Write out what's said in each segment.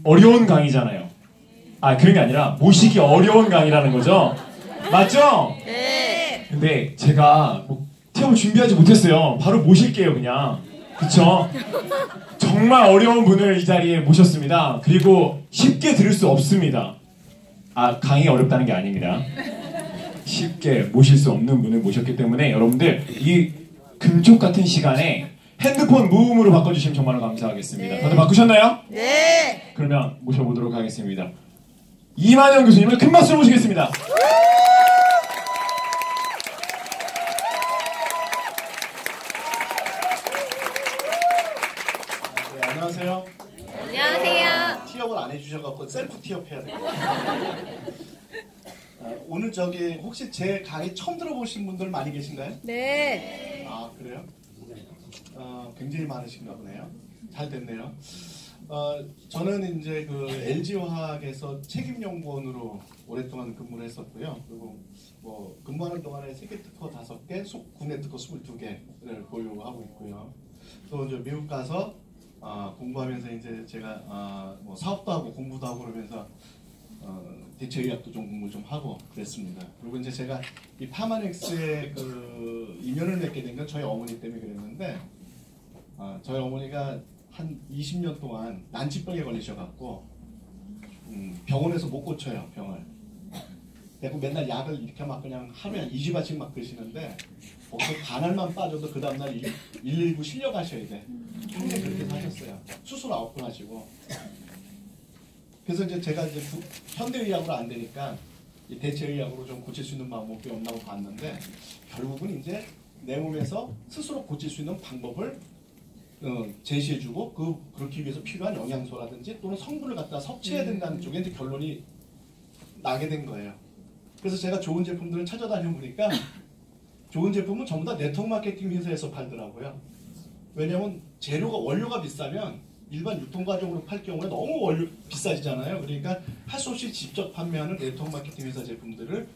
어려운 강의잖아요. 아, 그런 게 아니라 모시기 어려운 강의라는 거죠? 맞죠? 네. 근데 제가 뭐 시험을 준비하지 못했어요. 바로 모실게요, 그냥. 그쵸? 정말 어려운 분을 이 자리에 모셨습니다. 그리고 쉽게 들을 수 없습니다. 아, 강의가 어렵다는 게 아닙니다. 쉽게 모실 수 없는 분을 모셨기 때문에 여러분들 이 금쪽 같은 시간에 핸드폰 무음으로 바꿔주시면 정말로 감사하겠습니다. 네. 다들 바꾸셨나요? 네. 그러면 모셔보도록 하겠습니다. 이만영 교수님을 큰 박수로 모시겠습니다. 네, 안녕하세요. 안녕하세요. 티업을 안 해주셔갖고 셀프 티업 해야 돼요. 오늘 저기 혹시 제 강의 처음 들어보신 분들 많이 계신가요? 네. 아 그래요? 굉장히 많으신가 보네요. 잘 됐네요. 저는 이제 그 LG화학에서 책임연구원으로 오랫동안 근무를 했었고요. 그리고 뭐 근무하는 동안에 세계 특허 5개, 국내 특허 22개를 보유하고 있고요. 또 이제 미국 가서 공부하면서 이제 제가 뭐 사업도 하고 공부도 하고 그러면서 대체의학도 좀 공부 좀 하고 그랬습니다. 그리고 이제 제가 이 파마넥스에 그 인연을 맺게 된 건 저희 어머니 때문에 그랬는데 저희 어머니가 한 20년 동안 난치병에 걸리셔갖고 병원에서 못 고쳐요, 병을. 그리고 맨날 약을 이렇게 막 그냥 하루에 20알씩 막 드시는데 거기서 반알만 빠져도 그 다음날 119 실려가셔야 돼. 평생 그렇게 사셨어요. 수술 9번 하시고. 그래서 이제 제가 이제 현대의학으로 안 되니까 이 대체의학으로 좀 고칠 수 있는 방법이 없나고 봤는데 결국은 이제 내 몸에서 스스로 고칠 수 있는 방법을 제시해주고 그렇기 위해서 필요한 영양소라든지 또는 성분을 갖다 섭취해야 된다는 쪽에 이제 결론이 나게 된 거예요. 그래서 제가 좋은 제품들을 찾아다녀 보니까 좋은 제품은 전부 다 네트워크 마케팅 회사에서 팔더라고요. 왜냐면 재료가 원료가 비싸면 일반 유통과정으로 팔 경우에 너무 원료 비싸지잖아요. 그러니까 할 수 없이 직접 판매하는 네트워크 마케팅 회사 제품들을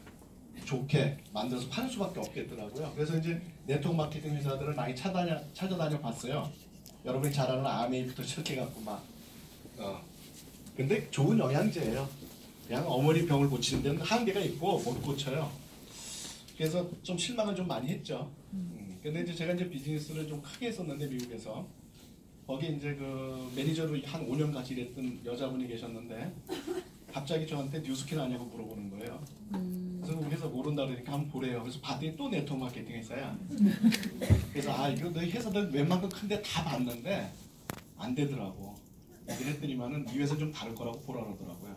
좋게 만들어서 파는 수밖에 없겠더라고요. 그래서 이제 네트워크 마케팅 회사들을 많이 찾아다녀 봤어요. 여러분이 잘 아는 아메이부터 시작해갖고 막 근데 좋은 영양제예요. 그냥 어머니 병을 고치는 데는 한계가 있고 못 고쳐요. 그래서 좀 실망을 좀 많이 했죠. 근데 이제 제가 이제 비즈니스를 좀 크게 했었는데 미국에서 거기 이제 그 매니저로 한 5년까지 일했던 여자분이 계셨는데 갑자기 저한테 뉴스킨 아냐고 물어보는 거예요. 그래서 우리 회사 모른다 그러니까 한번 보래요. 그래서 봤더니 또 네트워크 마케팅 회사야. 그래서 이거 너희 회사들 웬만큼 큰데 다 봤는데 안 되더라고. 얘기를 했더니만은 이 회사 좀 다를 거라고 보라 그러더라고요.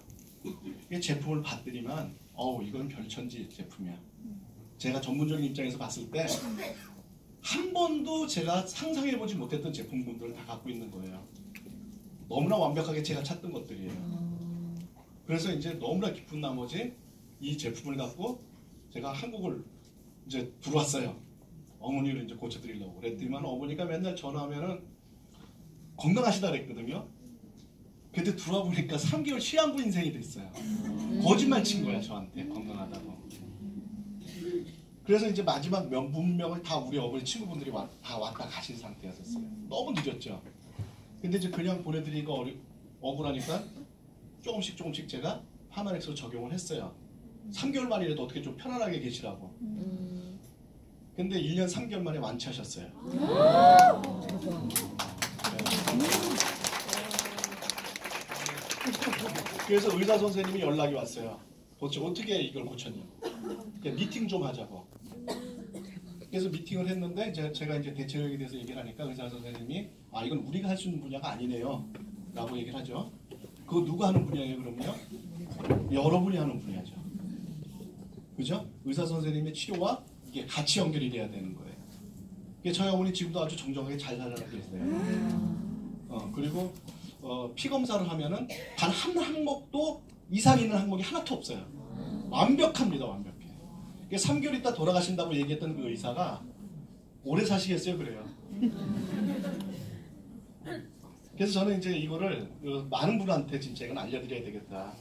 이 제품을 봤더니만 이건 별천지 제품이야. 제가 전문적인 입장에서 봤을 때 한 번도 제가 상상해보지 못했던 제품군들을 다 갖고 있는 거예요. 너무나 완벽하게 제가 찾던 것들이에요. 그래서 이제 너무나 기쁜 나머지 이 제품을 갖고 제가 한국을 이제 들어왔어요. 어머니를 이제 고쳐드리려고. 그랬더니만 어머니가 맨날 전화하면은 건강하시다 그랬거든요. 근데 들어와 보니까 3개월 시한부 인생이 됐어요. 거짓말 친 거야 저한테 건강하다고. 그래서 이제 마지막 문명을 다 우리 어머니 친구분들이 다 왔다 가신 상태였었어요. 너무 늦었죠. 근데 이제 그냥 보내드리기가 억울하니까 조금씩 제가 파마넥스로 적용을 했어요. 3개월 만이라도 어떻게 좀 편안하게 계시라고. 근데 1년 3개월 만에 완치하셨어요. 그래서 의사 선생님이 연락이 왔어요. 도대체 어떻게 이걸 고쳤냐고. 미팅 좀 하자고. 그래서 미팅을 했는데 제가 이제 대체력에 대해서 얘기를 하니까 의사 선생님이 이건 우리가 할 수 있는 분야가 아니네요 라고 얘기를 하죠. 그거 누가 하는 분야예요 그럼요? 여러분이 하는 분야죠. 그죠? 의사 선생님의 치료와 이게 같이 연결이 돼야 되는 거예요. 저희 어머니 지금도 아주 정정하게 잘 살아가고 있어요. 그리고 피 검사를 하면은 단 한 항목도 이상 있는 항목이 하나도 없어요. 완벽합니다. 완벽해. 3개월 있다 돌아가신다고 얘기했던 그 의사가 오래 사시겠어요? 그래요. 그래서 저는 이제 이거를 많은 분한테 진짜 이건 알려드려야 되겠다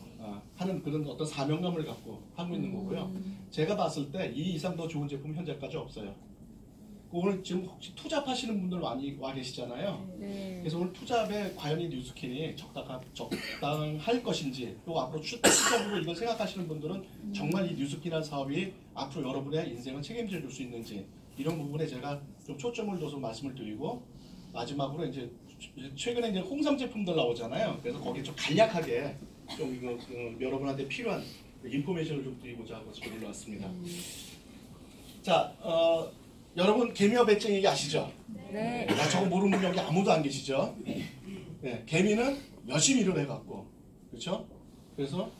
하는 그런 어떤 사명감을 갖고 하고 있는 거고요. 제가 봤을 때 이 이상 더 좋은 제품 현재까지 없어요. 오늘 지금 혹시 투잡하시는 분들 많이 와 계시잖아요. 네. 그래서 오늘 투잡에 과연 이 뉴스킨이 적당할 것인지, 또 앞으로 추적으로 이걸 생각하시는 분들은 정말 이 뉴스킨이라는 사업이 앞으로 여러분의 인생을 책임져 줄 수 있는지, 이런 부분에 제가 좀 초점을 둬서 말씀을 드리고, 마지막으로 이제 최근에 이제 홍삼 제품들 나오잖아요. 그래서 거기에 좀 간략하게 좀 이거 여러분한테 필요한 인포메이션을 좀 드리고자 하고 올라왔습니다. 자, 여러분 개미와 배짱이 아시죠? 네. 나 저거 모르는 분 여기 아무도 안 계시죠? 네, 개미는 열심히 일을 해갖고, 그렇죠? 그래서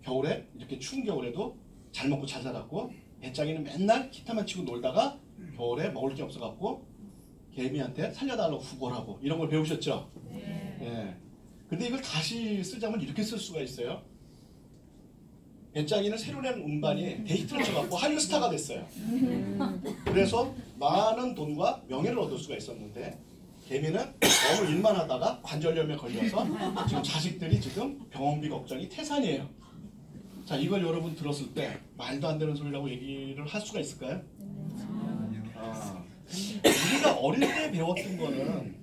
겨울에 이렇게 추운 겨울에도 잘 먹고 잘 살았고, 배짱이는 맨날 기타만 치고 놀다가 겨울에 먹을 게 없어갖고 개미한테 살려달라고 후걸하고 이런 걸 배우셨죠? 네. 근데 이걸 다시 쓰자면 이렇게 쓸 수가 있어요. 배짱이는 새로 낸 음반이 데이트를 쳐갖고 한류 스타가 됐어요. 그래서 많은 돈과 명예를 얻을 수가 있었는데, 개미는 너무 일만 하다가 관절염에 걸려서 지금 자식들이 지금 병원비 걱정이 태산이에요. 자, 이걸 여러분 들었을 때 말도 안 되는 소리라고 얘기를 할 수가 있을까요? 우리가 어릴 때 배웠던 거는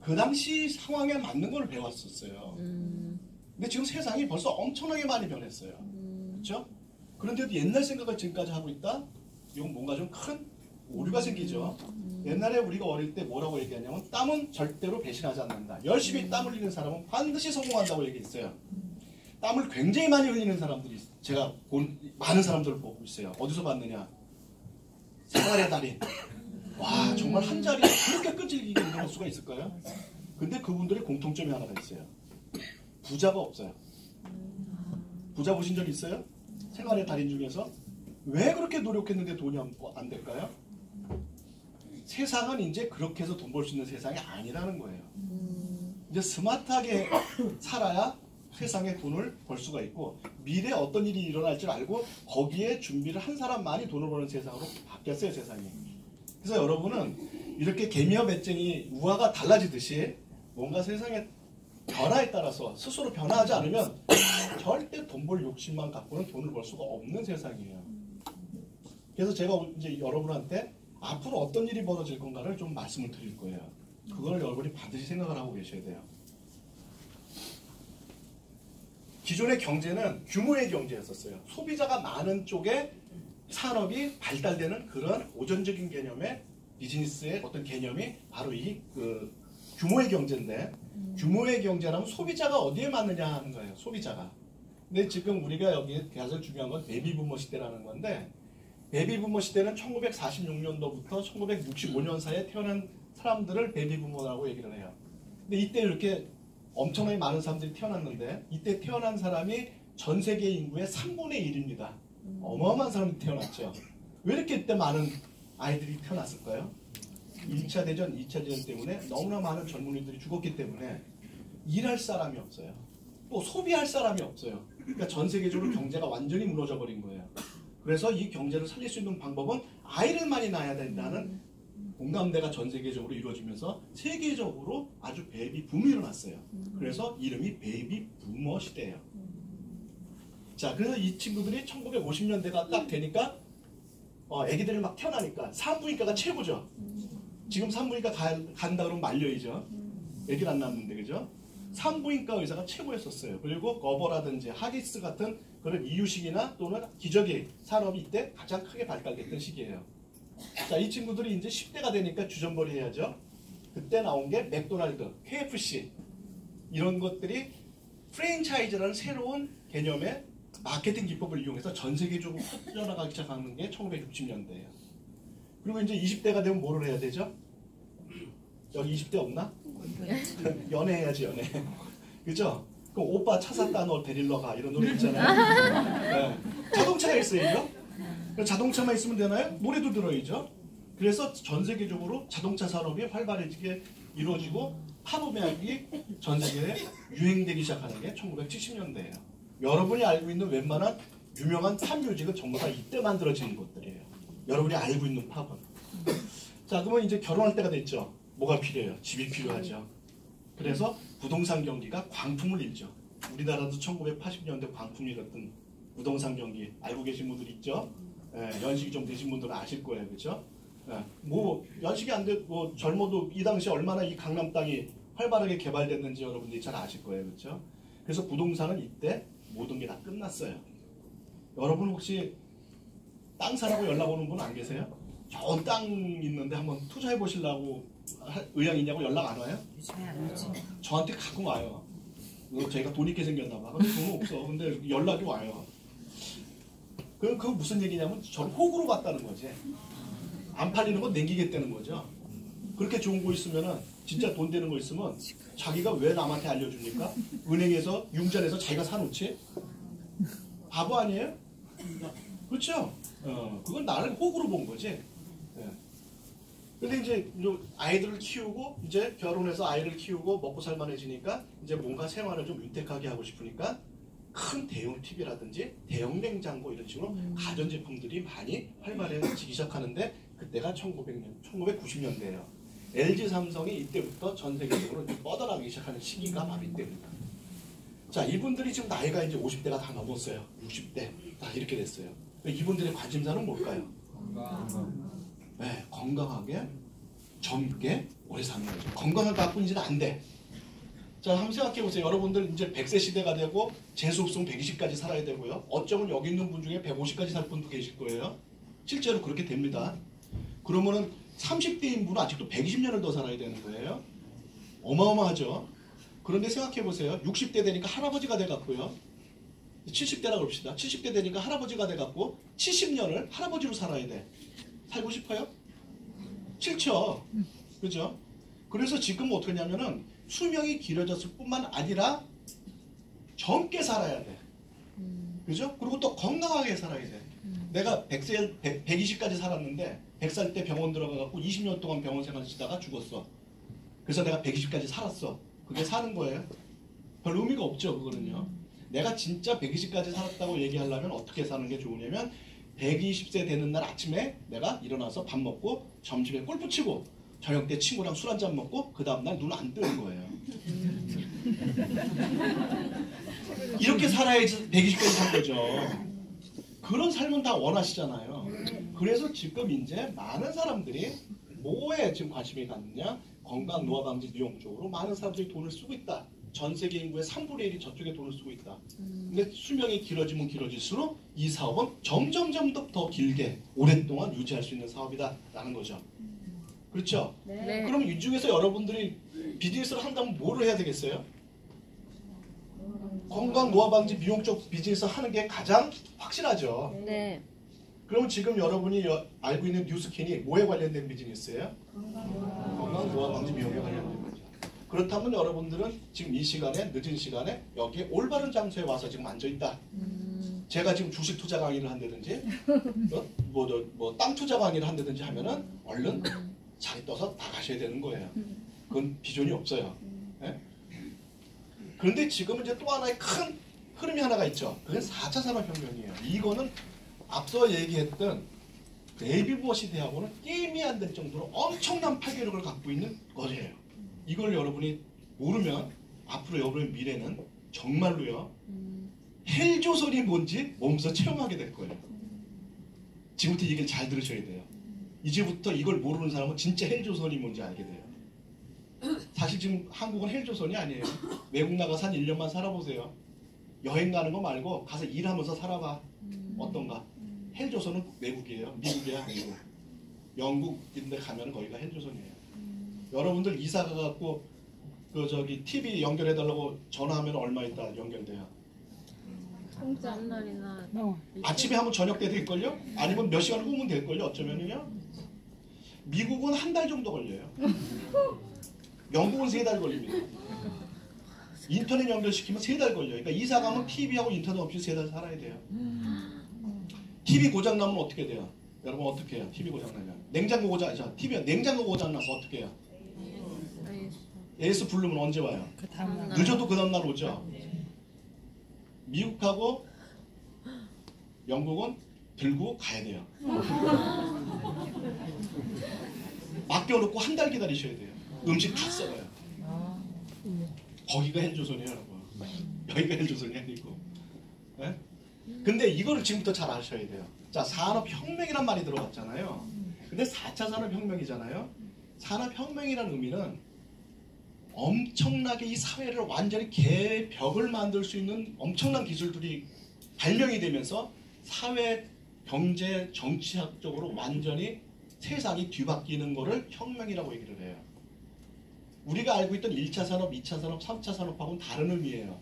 그 당시 상황에 맞는 걸 배웠었어요. 근데 지금 세상이 벌써 엄청나게 많이 변했어요. 그렇죠? 그런데도 옛날 생각을 지금까지 하고 있다? 이건 뭔가 좀 큰 오류가 생기죠. 옛날에 우리가 어릴 때 뭐라고 얘기하냐면, 땀은 절대로 배신하지 않는다. 열심히 땀 흘리는 사람은 반드시 성공한다고 얘기했어요. 땀을 굉장히 많이 흘리는 사람들이 제가 많은 사람들을 보고 있어요. 어디서 봤느냐? 생활의 달인. 와, 정말 한 자리에 그렇게 끈질기게 운동할 수가 있을까요? 근데 그분들의 공통점이 하나가 있어요. 부자가 없어요. 부자 보신 적 있어요? 생활의 달인 중에서? 왜 그렇게 노력했는데 돈이 안 될까요? 세상은 이제 그렇게 해서 돈 벌 수 있는 세상이 아니라는 거예요. 이제 스마트하게 살아야 세상에 돈을 벌 수가 있고, 미래에 어떤 일이 일어날 줄 알고 거기에 준비를 한 사람만이 돈을 버는 세상으로 바뀌었어요, 세상이. 그래서 여러분은 이렇게 개미와 배짱이 우화가 달라지듯이 뭔가 세상의 변화에 따라서 스스로 변화하지 않으면 절대 돈 벌 욕심만 갖고는 돈을 벌 수가 없는 세상이에요. 그래서 제가 이제 여러분한테 앞으로 어떤 일이 벌어질 건가를 좀 말씀을 드릴 거예요. 그걸 여러분이 반드시 생각을 하고 계셔야 돼요. 기존의 경제는 규모의 경제였었어요. 소비자가 많은 쪽에 산업이 발달되는 그런 오전적인 개념의 비즈니스의 어떤 개념이 바로 이 규모의 경제인데, 규모의 경제라면 소비자가 어디에 맞느냐 하는 거예요. 소비자가. 근데 지금 우리가 여기 가장 중요한 건 베이비부머 시대라는 건데, 베이비부머 시대는 1946년도부터 1965년 사이에 태어난 사람들을 베이비부머라고 얘기를 해요. 근데 이때 이렇게 엄청나게 많은 사람들이 태어났는데, 이때 태어난 사람이 전 세계 인구의 3분의 1입니다. 어마어마한 사람이 태어났죠. 왜 이렇게 이때 많은 아이들이 태어났을까요? 1차 대전, 2차 대전 때문에 너무나 많은 젊은이들이 죽었기 때문에 일할 사람이 없어요. 또 소비할 사람이 없어요. 그러니까 전 세계적으로 경제가 완전히 무너져 버린 거예요. 그래서 이 경제를 살릴 수 있는 방법은 아이를 많이 낳아야 된다는 공감대가 전 세계적으로 이루어지면서 세계적으로 아주 베이비 붐이 일어났어요. 그래서 이름이 베이비 부머 시대예요. 자, 그래서 이 친구들이 1950년대가 딱 되니까 애기들이 막 태어나니까 산부인과가 최고죠. 지금 산부인과 간다 그러면 말려이죠. 애기를 안 낳는데, 그죠? 산부인과 의사가 최고였었어요. 그리고 거버라든지 하기스 같은 그런 이유식이나 또는 기저귀 산업이 이때 가장 크게 발달됐던 시기예요. 자, 이 친구들이 이제 10대가 되니까 주전벌이 해야죠. 그때 나온 게 맥도날드, KFC 이런 것들이 프랜차이즈라는 새로운 개념의 마케팅 기법을 이용해서 전 세계적으로 퍼져나가기 시작하는 게 1960년대예요. 그리고 이제 20대가 되면 뭐를 해야 되죠? 여기 20대 없나? 연애해야지, 연애. 그죠? 그럼 오빠 차 샀다, 너 데리러 가. 이런 노래 있잖아요. 네. 자동차가 있어야죠. 자동차만 있으면 되나요? 노래도 들어야죠. 그래서 전 세계적으로 자동차 산업이 활발해지게 이루어지고 팝음악이 전 세계에 유행되기 시작하는 게 1970년대예요. 여러분이 알고 있는 웬만한 유명한 팝 뮤직은 전부 다 이때 만들어진 것들이에요. 여러분이 알고 있는 팝은. 자, 그러면 이제 결혼할 때가 됐죠. 뭐가 필요해요? 집이 필요하죠. 그래서 부동산 경기가 광풍을 일죠. 우리나라도 1980년대 광풍이 일었던 부동산 경기 알고 계신 분들 있죠? 예, 연식이 좀 되신 분들은 아실 거예요. 그렇죠? 예, 뭐 연식이 안 돼, 뭐 젊어도 이 당시에 얼마나 이 강남 땅이 활발하게 개발됐는지 여러분들이 잘 아실 거예요, 그렇죠? 그래서 부동산은 이때 모든 게 다 끝났어요. 여러분 혹시 땅 사라고 연락 오는 분 안 계세요? 좋은 땅 있는데 한번 투자해 보시려고 의향 있냐고 연락 안 와요? 저한테 가끔 와요. 제가 돈 있게 생겼나 봐. 근데 돈은 없어. 근데 연락이 와요. 그거 무슨 얘기냐면 저를 호구로 봤다는 거지. 안 팔리는 거 남기겠다는 거죠. 그렇게 좋은 거 있으면은 진짜 돈 되는 거 있으면 자기가 왜 남한테 알려줍니까? 은행에서 융자내서 자기가 사놓지? 바보 아니에요? 그렇죠? 그건 나를 호구로 본 거지. 예. 근데 이제 아이들을 키우고 이제 결혼해서 아이를 키우고 먹고 살만해지니까 이제 뭔가 생활을 좀 윤택하게 하고 싶으니까 큰 대형 TV라든지 대형 냉장고 이런 식으로 가전제품들이 많이 활발해지기 시작하는데 그때가 1990년대예요. LG 삼성이 이때부터 전 세계적으로 뻗어나가기 시작하는 시기가 바로 이때입니다. 자, 이분들이 지금 나이가 이제 50대가 다 넘었어요. 60대 다 이렇게 됐어요. 이분들의 관심사는 뭘까요? 네, 건강하게 젊게 오래 사는 거죠. 건강을 갖고 이제는 안 돼. 자, 한번 생각해 보세요. 여러분들 이제 100세 시대가 되고 재수 없으면 120까지 살아야 되고요. 어쩌면 여기 있는 분 중에 150까지 살 분도 계실 거예요. 실제로 그렇게 됩니다. 그러면은 30대인 분은 아직도 120년을 더 살아야 되는 거예요. 어마어마하죠. 그런데 생각해 보세요. 60대 되니까 할아버지가 돼 갖고요. 70대라고 그럽시다. 70대 되니까 할아버지가 돼 갖고 70년을 할아버지로 살아야 돼. 살고 싶어요? 싫죠. 그죠? 그래서 지금 어떻게 하냐면은 수명이 길어졌을 뿐만 아니라 젊게 살아야 돼. 그죠? 그리고 또 건강하게 살아야 돼. 내가 120까지 살았는데 100살 때 병원 들어가갖고 20년 동안 병원 생활 치다가 죽었어. 그래서 내가 120까지 살았어. 그게 사는 거예요. 별 의미가 없죠, 그거는요. 내가 진짜 120까지 살았다고 얘기하려면 어떻게 사는 게 좋으냐면 120세 되는 날 아침에 내가 일어나서 밥 먹고 점심에 골프 치고 저녁 때 친구랑 술 한잔 먹고 그 다음날 눈 안 뜨는 거예요. 이렇게 살아야지 120까지 산 거죠. 그런 삶은 다 원하시잖아요. 그래서 지금 이제 많은 사람들이 뭐에 지금 관심이 갖느냐? 건강, 노화 방지, 미용 쪽으로 많은 사람들이 돈을 쓰고 있다. 전 세계 인구의 3분의 1이 저쪽에 돈을 쓰고 있다. 근데 수명이 길어지면 길어질수록 이 사업은 점점 더 길게 오랫동안 유지할 수 있는 사업이다라는 거죠. 그렇죠? 네. 그럼 이 중에서 여러분들이 비즈니스를 한다면 뭐를 해야 되겠어요? 건강, 노화 방지, 미용 쪽 비즈니스 하는 게 가장 확실하죠. 네. 그럼 지금 여러분이 알고 있는 뉴스킨이 뭐에 관련된 비즈니스예요? 건강, 노화 방지, 미용에 관련된 거죠. 그렇다면 여러분들은 지금 이 시간에, 늦은 시간에 여기에 올바른 장소에 와서 지금 앉아있다. 제가 지금 주식 투자 강의를 한다든지 땅 투자 강의를 한다든지 하면은 얼른 자리 떠서 나가셔야 되는 거예요. 그건 비전이 없어요. 네? 그런데 지금 이제 또 하나의 큰 흐름이 하나가 있죠. 그게 4차 산업혁명이에요. 이거는 앞서 얘기했던 베이비부머 시대하고는 게임이 안 될 정도로 엄청난 파괴력을 갖고 있는 거예요. 이걸 여러분이 모르면 앞으로 여러분의 미래는 정말로요. 헬조선이 뭔지 몸소 체험하게 될 거예요. 지금부터 이 얘기를 잘 들으셔야 돼요. 이제부터 이걸 모르는 사람은 진짜 헬조선이 뭔지 알게 돼요. 사실 지금 한국은 헬조선이 아니에요. 외국 나가서 한 1년만 살아보세요. 여행 가는 거 말고 가서 일하면서 살아봐. 어떤가? 헬조선은 외국이에요. 미국이야, 미국. 영국인데 가면 거기가 헬조선이에요. 여러분들 이사 가갖고 TV 연결해달라고 전화하면 얼마 있다 연결돼요? 공짜 한 날이나 아침에 하면 저녁 때 될걸요? 아니면 몇 시간 후면 될걸요? 어쩌면요? 미국은 한 달 정도 걸려요. 영국은 3달 걸립니다. 인터넷 연결시키면 3달 걸려요. 그러니까 이사 가면 TV하고 인터넷 없이 3달 살아야 돼요. TV 고장 나면 어떻게 돼요? 여러분 어떻게 해요? TV 고장 나면 냉장고 고장 냉장고 고장 나서 어떻게 해요? AS 부르면 언제 와요? 늦어도 그 다음날 오죠. 미국하고 영국은 들고 가야 돼요. 맡겨놓고 한 달 기다리셔야 돼요. 음식 다 썩어요. 거기가 헬조선이에요, 여러분. 여기가 헬조선이 아니고. 근데 이거를 지금부터 잘 아셔야 돼요. 자, 산업혁명이란 말이 들어갔잖아요. 근데 4차 산업혁명이잖아요. 산업혁명이라는 의미는 엄청나게 이 사회를 완전히 개벽을 만들 수 있는 엄청난 기술들이 발명이 되면서 사회, 경제, 정치학적으로 완전히 세상이 뒤바뀌는 거를 혁명이라고 얘기를 해요. 우리가 알고 있던 1차 산업, 2차 산업, 3차 산업하고는 다른 의미예요.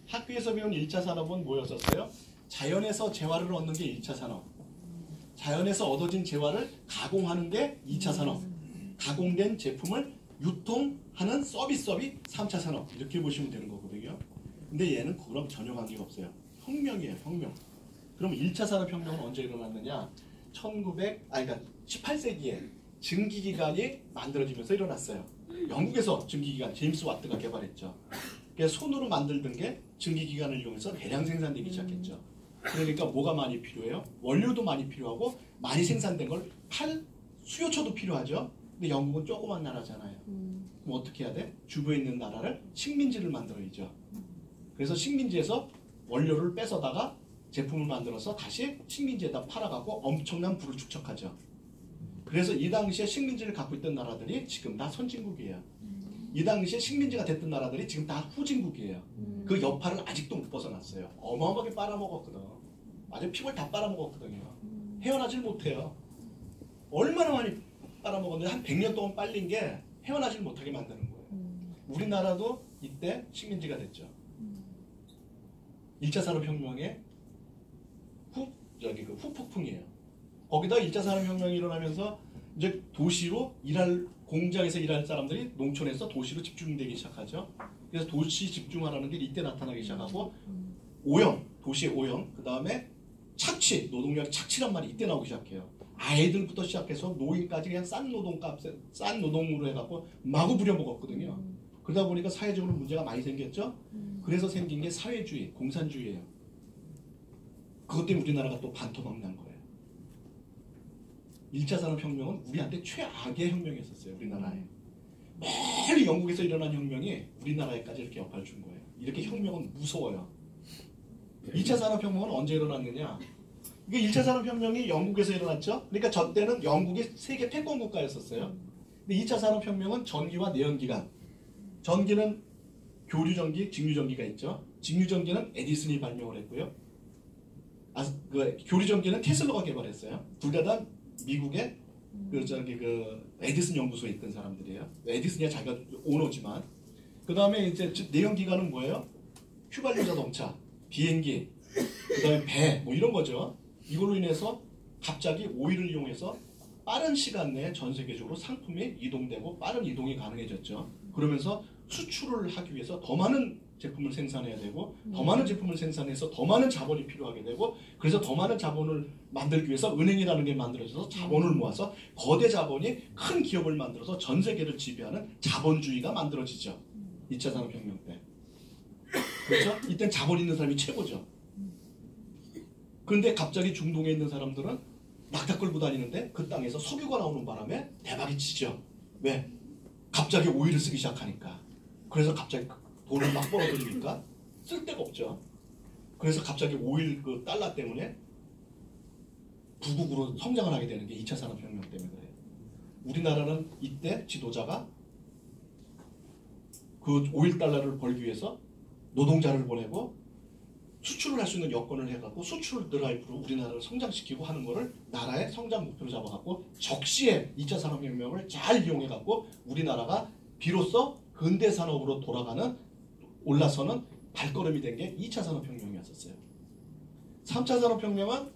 학교에서 배운 1차 산업은 뭐였었어요? 자연에서 재화를 얻는 게 1차 산업. 자연에서 얻어진 재화를 가공하는 게 2차 산업. 가공된 제품을 유통하는 서비스업이 3차 산업. 이렇게 보시면 되는 거거든요. 근데 얘는 그거랑 전혀 관계가 없어요. 혁명이에요, 혁명. 그럼 1차 산업혁명은 언제 일어났느냐? 그러니까 18세기에 증기기관이 만들어지면서 일어났어요. 영국에서 증기기관, 제임스 와트가 개발했죠. 그래서 손으로 만들던 게 증기기관을 이용해서 대량 생산되기 시작했죠. 그러니까 뭐가 많이 필요해요? 원료도 많이 필요하고 많이 생산된 걸 수요처도 필요하죠. 근데 영국은 조그만 나라잖아요. 그럼 어떻게 해야 돼? 주부에 있는 나라를 식민지를 만들어야죠. 그래서 식민지에서 원료를 뺏어다가 제품을 만들어서 다시 식민지에다 팔아갖고 엄청난 부를 축적하죠. 그래서 이 당시에 식민지를 갖고 있던 나라들이 지금 다 선진국이에요. 이 당시에 식민지가 됐던 나라들이 지금 다 후진국이에요. 그 여파를 아직도 못 벗어났어요. 어마어마하게 빨아먹었거든. 아주 피골 다 빨아먹었거든요. 헤어나질 못해요. 얼마나 많이 빨아먹었는데 한 100년 동안 빨린 게 헤어나질 못하게 만드는 거예요. 우리나라도 이때 식민지가 됐죠. 1차 산업혁명의 후폭풍이에요. 거기다 1차 산업혁명이 일어나면서 이제 도시로 공장에서 일할 사람들이 농촌에서 도시로 집중되기 시작하죠. 그래서 도시 집중하라는 게 이때 나타나기 시작하고 오염, 도시의 오염, 그 다음에 착취, 노동력 착취란 말이 이때 나오기 시작해요. 아이들부터 시작해서 노인까지 그냥 싼 노동으로 해갖고 마구 부려먹었거든요. 그러다 보니까 사회적으로 문제가 많이 생겼죠. 그래서 생긴 게 사회주의, 공산주의예요. 그것 때문에 우리나라가 또 반토막 난 거예요. 1차 산업혁명은 우리한테 최악의 혁명이었어요. 우리나라에. 멀리 영국에서 일어난 혁명이 우리나라에까지 이렇게 여파를 준 거예요. 이렇게 혁명은 무서워요. 2차 산업혁명은 언제 일어났느냐? 이게 1차 산업혁명이 영국에서 일어났죠. 그러니까 저 때는 영국이 세계 패권 국가였었어요. 근데 2차 산업혁명은 전기와 내연기관. 전기는 교류전기, 직류전기가 있죠. 직류전기는 에디슨이 발명을 했고요. 교류전기는 테슬라가 개발했어요. 둘 다 미국의 에디슨 연구소에 있던 사람들이에요. 에디슨이 자기가 오너지만. 그 다음에 이제 내연기관은 뭐예요? 휘발유 자동차, 비행기, 그 다음에 배, 뭐 이런 거죠. 이걸로 인해서 갑자기 오일을 이용해서 빠른 시간 내에 전 세계적으로 상품이 이동되고 빠른 이동이 가능해졌죠. 그러면서 수출을 하기 위해서 더 많은 제품을 생산해야 되고 더 많은 제품을 생산해서 더 많은 자본이 필요하게 되고 그래서 더 많은 자본을 만들기 위해서 은행이라는 게 만들어져서 자본을 모아서 거대 자본이 큰 기업을 만들어서 전 세계를 지배하는 자본주의가 만들어지죠. 2차 산업혁명 때. 그렇죠? 이땐 자본 있는 사람이 최고죠. 그런데 갑자기 중동에 있는 사람들은 낙타 끌고 다니는데 그 땅에서 석유가 나오는 바람에 대박이 치죠. 왜? 갑자기 오일을 쓰기 시작하니까. 그래서 갑자기 돈을 막 벌어들이니까 쓸 데가 없죠. 그래서 갑자기 오일 그 달러 때문에 부국으로 성장을 하게 되는 게 2차 산업혁명 때문에 그래요. 우리나라는 이때 지도자가 그 오일 달러를 벌기 위해서 노동자를 보내고 수출을 할 수 있는 여건을 해갖고 수출 드라이브로 우리나라를 성장시키고 하는 거를 나라의 성장 목표로 잡아갖고 적시에 2차 산업혁명을 잘 이용해갖고 우리나라가 비로소 근대산업으로 올라서는 발걸음이 된 게 2차 산업혁명이었어요. 3차 산업혁명은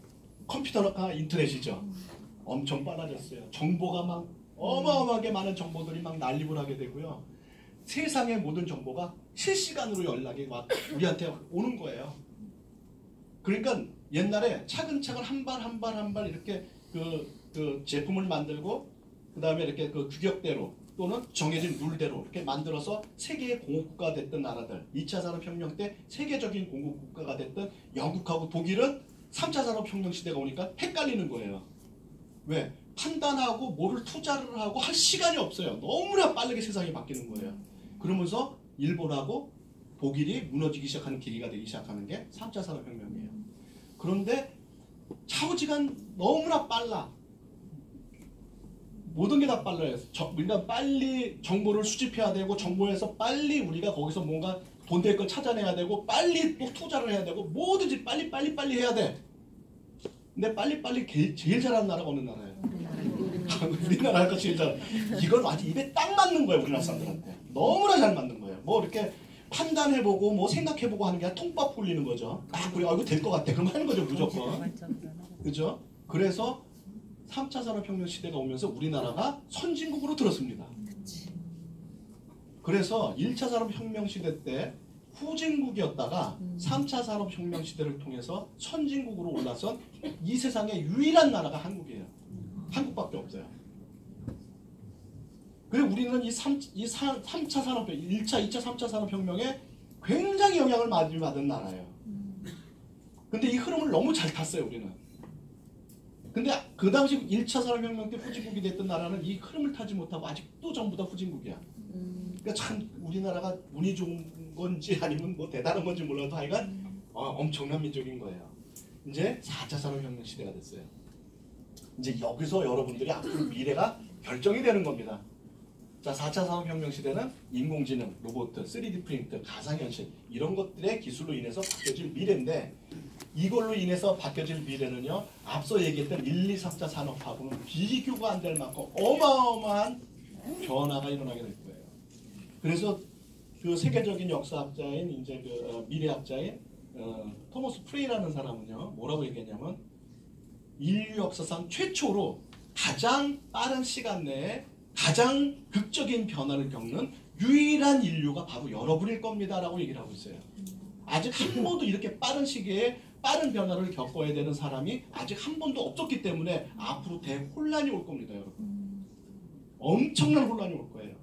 컴퓨터나 인터넷이죠. 엄청 빨라졌어요. 정보가 막 어마어마하게 많은 정보들이 막 난립을 하게 되고요. 세상의 모든 정보가 실시간으로 연락이 막 우리한테 오는 거예요. 그러니까 옛날에 차근차근 한 발 이렇게 그 제품을 만들고 그 다음에 이렇게 그 규격대로 또는 정해진 룰대로 이렇게 만들어서 세계의 공업국가가 됐던 나라들 2차 산업혁명 때 세계적인 공업국가가 됐던 영국하고 독일은 3차 산업혁명 시대가 오니까 헷갈리는 거예요. 왜? 판단하고 뭐를 투자를 하고 할 시간이 없어요. 너무나 빠르게 세상이 바뀌는 거예요. 그러면서 일본하고 독일이 무너지기 시작하는 계기가 되기 시작하는 게 3차 산업혁명이에요. 그런데 차후지간 너무나 빨라. 모든 게 다 빨라요. 우리가 빨리 정보를 수집해야 되고 정보에서 빨리 우리가 거기서 뭔가 돈 될 걸 찾아내야 되고 빨리 또 투자를 해야 되고 뭐든지 빨리 해야 돼. 근데 빨리 제일 잘하는 나라가 어느 나라예요? 우리나라가 제일 잘. 이건 아주 입에 딱 맞는 거예요. 우리나라 사람들한테. 너무나 잘 맞는 거예요. 뭐 이렇게 판단해보고 뭐 생각해보고 하는 게 아니라 통밥 굴리는 거죠. 그래, 이거 될 것 같아. 그럼 하는 거죠, 무조건. 그죠? 그래서 3차 산업혁명 시대가 오면서 우리나라가 선진국으로 들었습니다. 그래서 1차 산업혁명 시대 때 후진국이었다가 3차 산업혁명 시대를 통해서 선진국으로 올라선 이 세상의 유일한 나라가 한국이에요. 한국밖에 없어요. 그리고 우리는 이 3차 산업혁명, 1차, 2차, 3차 산업혁명에 굉장히 영향을 많이 받은 나라예요. 근데 이 흐름을 너무 잘 탔어요, 우리는. 근데 그 당시 1차 산업혁명 때 후진국이 됐던 나라는 이 흐름을 타지 못하고 아직도 전부 다 후진국이야. 그러니까 참 우리나라가 운이 좋은 건지 아니면 뭐 대단한 건지 몰라도 하여간 엄청난 민족인 거예요. 이제 4차 산업혁명 시대가 됐어요. 이제 여기서 여러분들이 앞으로 미래가 결정이 되는 겁니다. 자, 4차 산업혁명 시대는 인공지능, 로봇, 3D 프린트, 가상현실 이런 것들의 기술로 인해서 바뀌어질 미래인데 이걸로 인해서 바뀌어질 미래는요. 앞서 얘기했던 1, 2, 3차 산업하고는 비교가 안 될 만큼 어마어마한 변화가 일어나게 될 거예요. 그래서 그 세계적인 역사학자인 이제 그 미래학자인 토머스 프레이라는 사람은요. 뭐라고 얘기했냐면 인류 역사상 최초로 가장 빠른 시간 내에 가장 극적인 변화를 겪는 유일한 인류가 바로 여러분일 겁니다라고 얘기를 하고 있어요. 아직 한 번도 이렇게 빠른 시기에 빠른 변화를 겪어야 되는 사람이 아직 한 번도 없었기 때문에 앞으로 대혼란이 올 겁니다, 여러분. 엄청난 혼란이 올 거예요.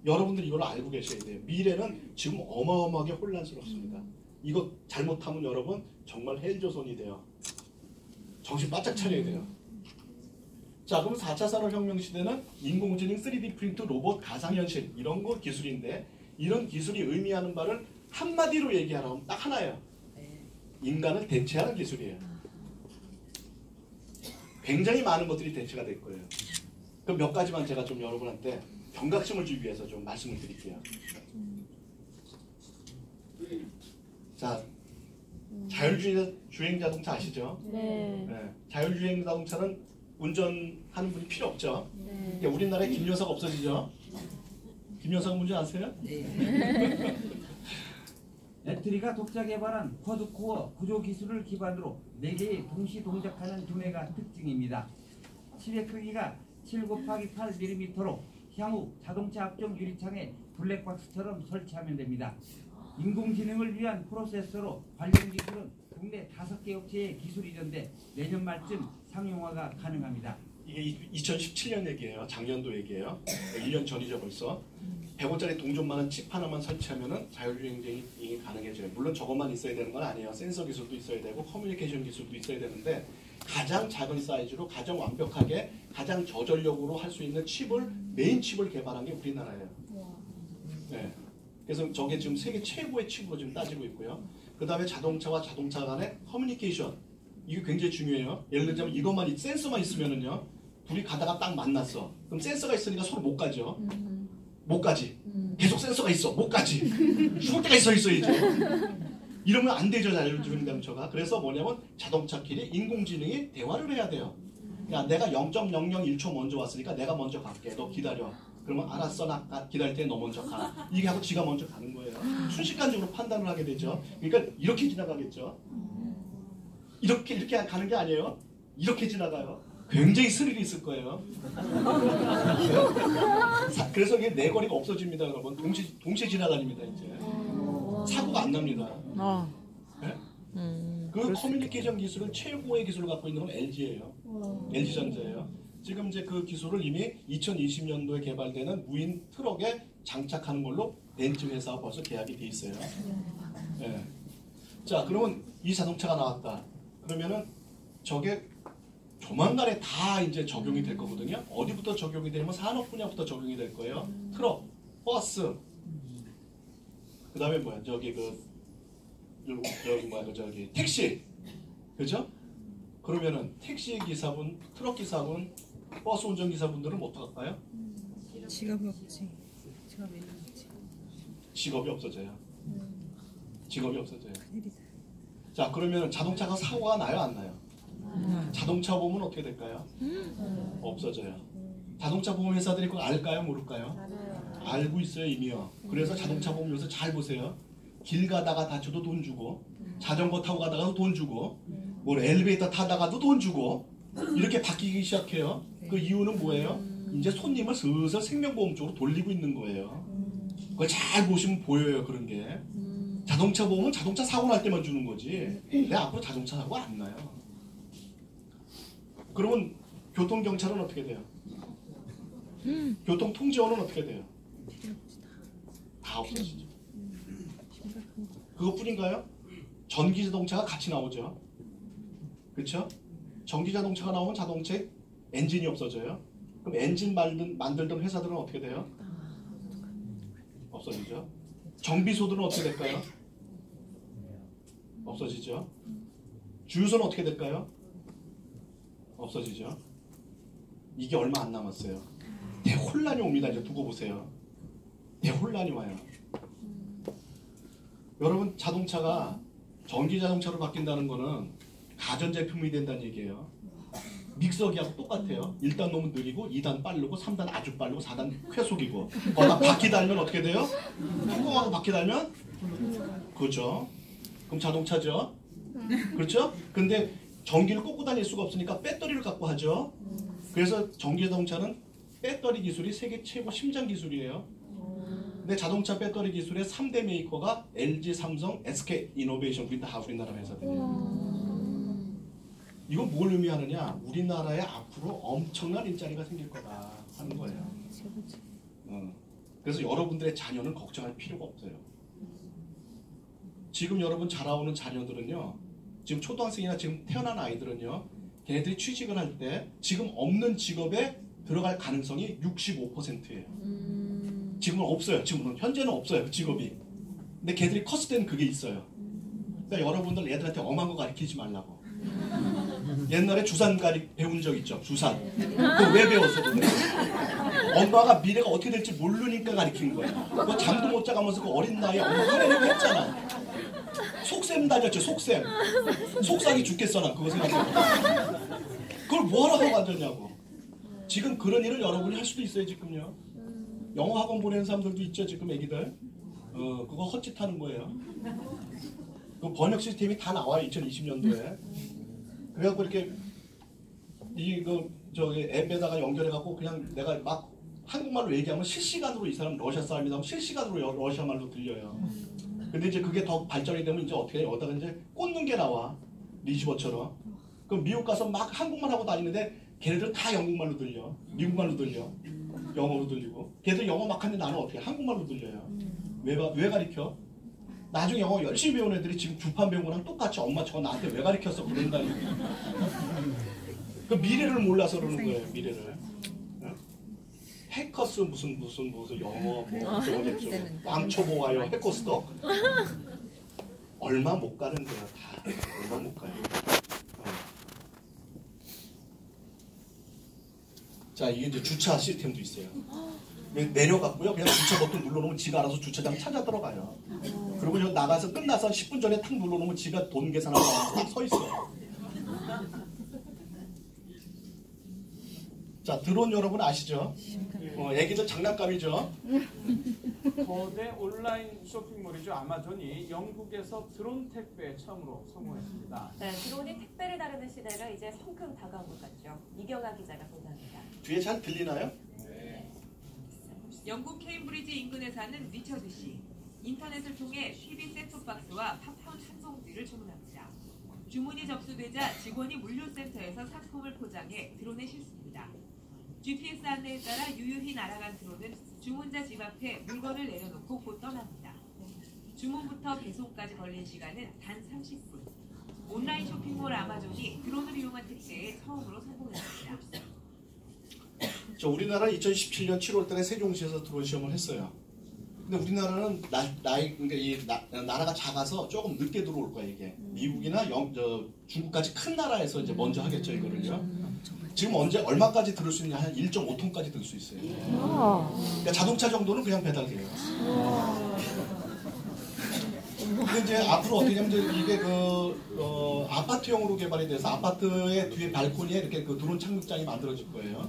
여러분들이 이걸 알고 계셔야 돼요. 미래는 지금 어마어마하게 혼란스럽습니다. 이거 잘못하면 여러분 정말 헬조선이 돼요. 정신 바짝 차려야 돼요. 자, 그럼 4차 산업혁명 시대는 인공지능, 3D 프린트, 로봇, 가상현실 이런 거 기술인데 이런 기술이 의미하는 바를 한마디로 얘기하라면 딱 하나예요. 인간을 대체하는 기술이에요. 굉장히 많은 것들이 대체가 될 거예요. 그럼 몇 가지만 제가 좀 여러분한테 경각심을 주기 위해서 좀 말씀을 드릴게요. 자, 자율주행 자동차 아시죠? 네. 네. 자율주행 자동차는 운전하는 분이 필요 없죠. 네. 그러니까 우리나라에 김 여사가 없어지죠. 김 여사가 문제 아세요? 네. 애트리가 독자 개발한 쿼드코어 구조 기술을 기반으로 4개의 동시 동작하는 두뇌가 특징입니다. 칠의 크기가 7×8mm로 향후 자동차 앞쪽 유리창에 블랙박스처럼 설치하면 됩니다. 인공지능을 위한 프로세서로 관련 기술은 국내 5개 업체의 기술 이전돼 내년 말쯤 상용화가 가능합니다. 이게 2017년 얘기예요. 작년도 얘기예요. 1년 전이죠 벌써. 100원짜리 동전만한 칩 하나만 설치하면 자율주행이 가능해져요. 물론 저것만 있어야 되는 건 아니에요. 센서 기술도 있어야 되고 커뮤니케이션 기술도 있어야 되는데 가장 작은 사이즈로 가장 완벽하게 가장 저전력으로 할 수 있는 칩을 메인 칩을 개발한 게 우리나라예요. 네. 그래서 저게 지금 세계 최고의 칩으로 지금 따지고 있고요. 그 다음에 자동차와 자동차 간의 커뮤니케이션 이게 굉장히 중요해요. 예를 들자면 이것만 센서만 있으면은요 둘이 가다가 딱 만났어. 그럼 센서가 있으니까 서로 못 가죠. 못 가지. 계속 센서가 있어. 못 가지. 죽을 때가 있어야지. 이러면 안 되죠, 자율주행 자동차가. 그래서 뭐냐면 자동차끼리 인공지능이 대화를 해야 돼요. 야, 내가 0.001초 먼저 왔으니까 내가 먼저 갈게. 너 기다려. 그러면 알았어, 나 기다릴 때 너 먼저 가. 이게 하고 지가 먼저 가는 거예요. 순식간적으로 판단을 하게 되죠. 그러니까 이렇게 지나가겠죠. 이렇게 가는 게 아니에요. 이렇게 지나가요. 굉장히 스릴이 있을 거예요. 그래서 이게 내거리가 없어집니다, 여러분. 동시에 지나다닙니다, 이제. 사고가 안 납니다. 네? 그 커뮤니케이션 기술을 최고의 기술을 갖고 있는 건 LG예요. LG전자예요. 지금 이제 그 기술을 이미 2020년도에 개발되는 무인 트럭에 장착하는 걸로 벤츠 회사와 벌써 계약이 돼 있어요. 네. 자, 그러면 이 자동차가 나왔다. 그러면은 저게 조만간에 다 이제 적용이 될 거거든요. 어디부터 적용이 되면 산업 분야부터 적용이 될 거예요. 트럭, 버스, 그 다음에 뭐야 저기 저기 택시, 그죠? 그러면은 택시 기사분, 트럭 기사분, 버스 운전기사분들은 어떡할까요? 지갑이 없지. 지갑이 있는 거지. 직업이 없어져요. 직업이 없어져요. 큰일이다. 자, 그러면 자동차가 사고가 나요, 안 나요? 자동차 보면 어떻게 될까요? 없어져요. 자동차 보험 회사들이 그거 알까요, 모를까요? 알고 있어요, 이미요. 그래서 자동차 보험 요새 잘 보세요. 길 가다가 다쳐도 돈 주고, 자전거 타고 가다가도 돈 주고, 뭐 엘리베이터 타다가도 돈 주고, 이렇게 바뀌기 시작해요. 그 이유는 뭐예요? 이제 손님을 슬슬 생명보험 쪽으로 돌리고 있는 거예요. 그걸 잘 보시면 보여요, 그런 게. 자동차 보험은 자동차 사고 날 때만 주는 거지. 내 앞으로 자동차 사고 안 나요. 그러면 교통경찰은 어떻게 돼요? 교통통제원은 어떻게 돼요? 다 없어지죠. 그것뿐인가요? 전기자동차가 같이 나오죠. 그렇죠? 전기자동차가 나오면 자동차에 엔진이 없어져요. 그럼 엔진 만들던 회사들은 어떻게 돼요? 없어지죠. 정비소들은 어떻게 될까요? 없어지죠. 주유소는 어떻게 될까요? 없어지죠. 이게 얼마 안 남았어요. 대혼란이 옵니다. 이제 두고 보세요. 대혼란이 와요. 여러분, 자동차가 전기자동차로 바뀐다는 거는 가전제품이 된다는 얘기예요. 믹서기하고 똑같아요. 1단 너무 느리고 2단 빠르고 3단 아주 빠르고 4단 쾌속이고 거기다 바퀴 달면 어떻게 돼요? 뚜껑하고 바퀴 달면? 그렇죠. 그럼 자동차죠. 그렇죠? 근데 전기를 꽂고 다닐 수가 없으니까 배터리를 갖고 하죠. 그래서 전기자동차는 배터리 기술이 세계 최고 심장 기술이에요. 근데 자동차 배터리 기술의 3대 메이커가 LG, 삼성, SK 이노베이션 우리나라 회사들이에요. 이건 뭘 의미하느냐? 우리나라에 앞으로 엄청난 일자리가 생길 거다 하는 거예요. 그래서 여러분들의 자녀는 걱정할 필요가 없어요. 지금 여러분 자라오는 자녀들은요, 지금 초등학생이나 지금 태어난 아이들은요, 걔네들이 취직을 할 때 지금 없는 직업에 들어갈 가능성이 65%예요. 지금은 없어요. 지금은 현재는 없어요, 그 직업이. 근데 걔들이 컸을 때는 그게 있어요. 그러니까 여러분들 애들한테 엄한 거 가르치지 말라고. 옛날에 주산 배운 적 있죠? 주산. 그거 왜 배웠어? 엄마가 미래가 어떻게 될지 모르니까 가르친 거야. 그거 잠도 못 자가면서 그 어린 나이에 엄마 화내려고 했잖아. 속셈 다녔죠, 속셈. 속상이 죽겠어, 난 그거 생각해. 그걸 뭐하라고 만졌냐고. 지금 그런 일을 여러분이 할 수도 있어요, 지금요. 영어 학원 보내는 사람들도 있죠, 지금 애기들. 그거 헛짓하는 거예요. 그 번역 시스템이 다 나와요, 2020년도에. 그래갖고 이렇게 저기 앱에다가 연결해갖고 그냥 내가 막 한국말로 얘기하면 실시간으로 이 사람 러시아 사람이다 하면 실시간으로 러시아 말로 들려요. 근데 이제 그게 더 발전이 되면 이제 어떻게 해요? 여기다가 이제 꽂는 게 나와. 리시버처럼. 그럼 미국 가서 막 한국말 하고 다니는데 걔네들 다 영국말로 들려. 미국말로 들려. 영어로 들리고. 걔들 영어 막 하는데 나는 어떻게 한국말로 들려요. 왜 가르쳐? 나중에 영어 열심히 배운 애들이 지금 주판 배운 거랑 똑같이 엄마 저거 나한테 왜 가르쳤어? 그런다니. 그 미래를 몰라서 그러는 거예요. 미래를. 해커스 무슨 영어 저거겠죠. 왕초보와요. 해커스덕. 얼마 못 가는 거야. 다. 얼마 못 가요. 자, 이게 이제 주차 시스템도 있어요. 내려갔고요. 그냥 주차 버튼 눌러놓으면 지가 알아서 주차장 찾아 들어가요. 그리고 여기 나가서 끝나서 10분 전에 탁 눌러놓으면 지가 돈 계산하고 딱 서 있어요. 자, 드론 여러분 아시죠? 애기들 장난감이죠? 거대 온라인 쇼핑몰이죠. 아마존이 영국에서 드론 택배에 처음으로 성공했습니다. 네, 드론이 택배를 다루는 시대가 이제 성큼 다가온 것 같죠. 이경아 기자가 보도합니다. 뒤에 잘 들리나요? 영국 케임브리지 인근에 사는 리처드 씨. 인터넷을 통해 TV 셋톱박스와 팝콘 한 봉지를 주문합니다. 주문이 접수되자 직원이 물류센터에서 상품을 포장해 드론에 실습니다. GPS 안내에 따라 유유히 날아간 드론은 주문자 집 앞에 물건을 내려놓고 곧 떠납니다. 주문부터 배송까지 걸린 시간은 단 30분. 온라인 쇼핑몰 아마존이 드론을 이용한 택배에 처음으로 성공했습니다. 우리나라 2017년 7월달에 세종시에서 드론 시험을 했어요. 근데 우리나라는 나라가 작아서 조금 늦게 들어올 거예요, 이게. 미국이나 중국까지 큰 나라에서 이제 먼저 하겠죠, 이거를요. 지금 언제 얼마까지 들을 수 있냐? 한 1.5톤까지 들 수 있어요. 그러니까 자동차 정도는 그냥 배달돼요. 근데 이제 앞으로 어떻게 하면 이게 아파트형으로 개발이 돼서 아파트의 뒤에 발코니에 이렇게 그 드론 착륙장이 만들어질 거예요.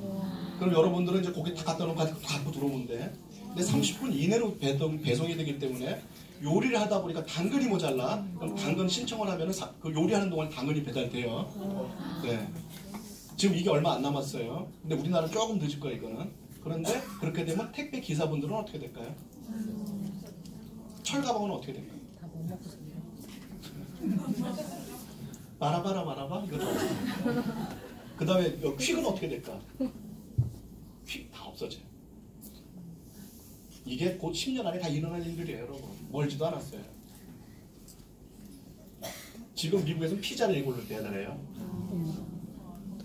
그럼 여러분들은 이제 거기 다 갖다 놓고 갖고 들어오면 돼. 근데 30분 이내로 배송이 되기 때문에 요리를 하다 보니까 당근이 모자라. 그럼 당근 신청을 하면은 그 요리하는 동안 당근이 배달돼요. 네. 지금 이게 얼마 안 남았어요. 근데 우리나라는 조금 늦을 거예요, 이거는. 그런데 그렇게 되면 택배 기사분들은 어떻게 될까요? 철가방은 어떻게 될까요? 말아봐 이거 다 없어요. 그 다음에 퀵은 어떻게 될까? 퀵 다 없어져요. 이게 곧 10년 안에 다 일어날 일들이에요, 여러분. 멀지도 않았어요. 지금 미국에서는 피자를 이걸로 배달해요.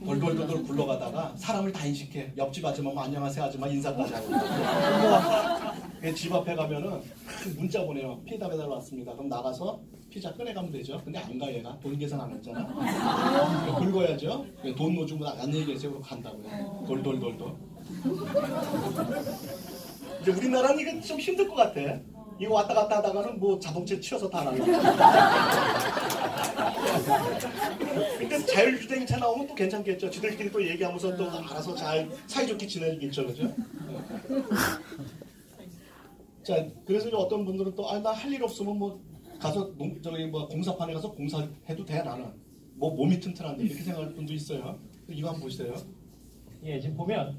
돌돌돌돌 굴러가다가 사람을 다 인식해. 옆집 아줌마 안녕하세요 아줌마 인사까지 하고. 집 앞에 가면은 문자 보내요. 피자 배달 왔습니다. 그럼 나가서 피자 꺼내가면 되죠. 근데 안 가 얘가. 돈 계산 안 했잖아. 긁어야죠. 돈 넣어주면 안 얘기했어요. 그럼 간다고요. 돌돌돌돌. 이제 우리나라는 이게 좀 힘들 것 같아. 이거 왔다 갔다 하다가는 뭐 자동차 치워서 다 날라. 근데 자율주행차 나오면 또 괜찮겠죠. 지들끼리 또 얘기하면서 또 알아서 잘 사이좋게 지내겠죠, 그죠? 자, 그래서 이제 어떤 분들은 또 나 할 일 없으면 뭐 가서 공사판에 가서 공사해도 돼 나는. 뭐 몸이 튼튼한데 이렇게 생각할 분도 있어요. 이거 한번 보시세요. 예, 지금 보면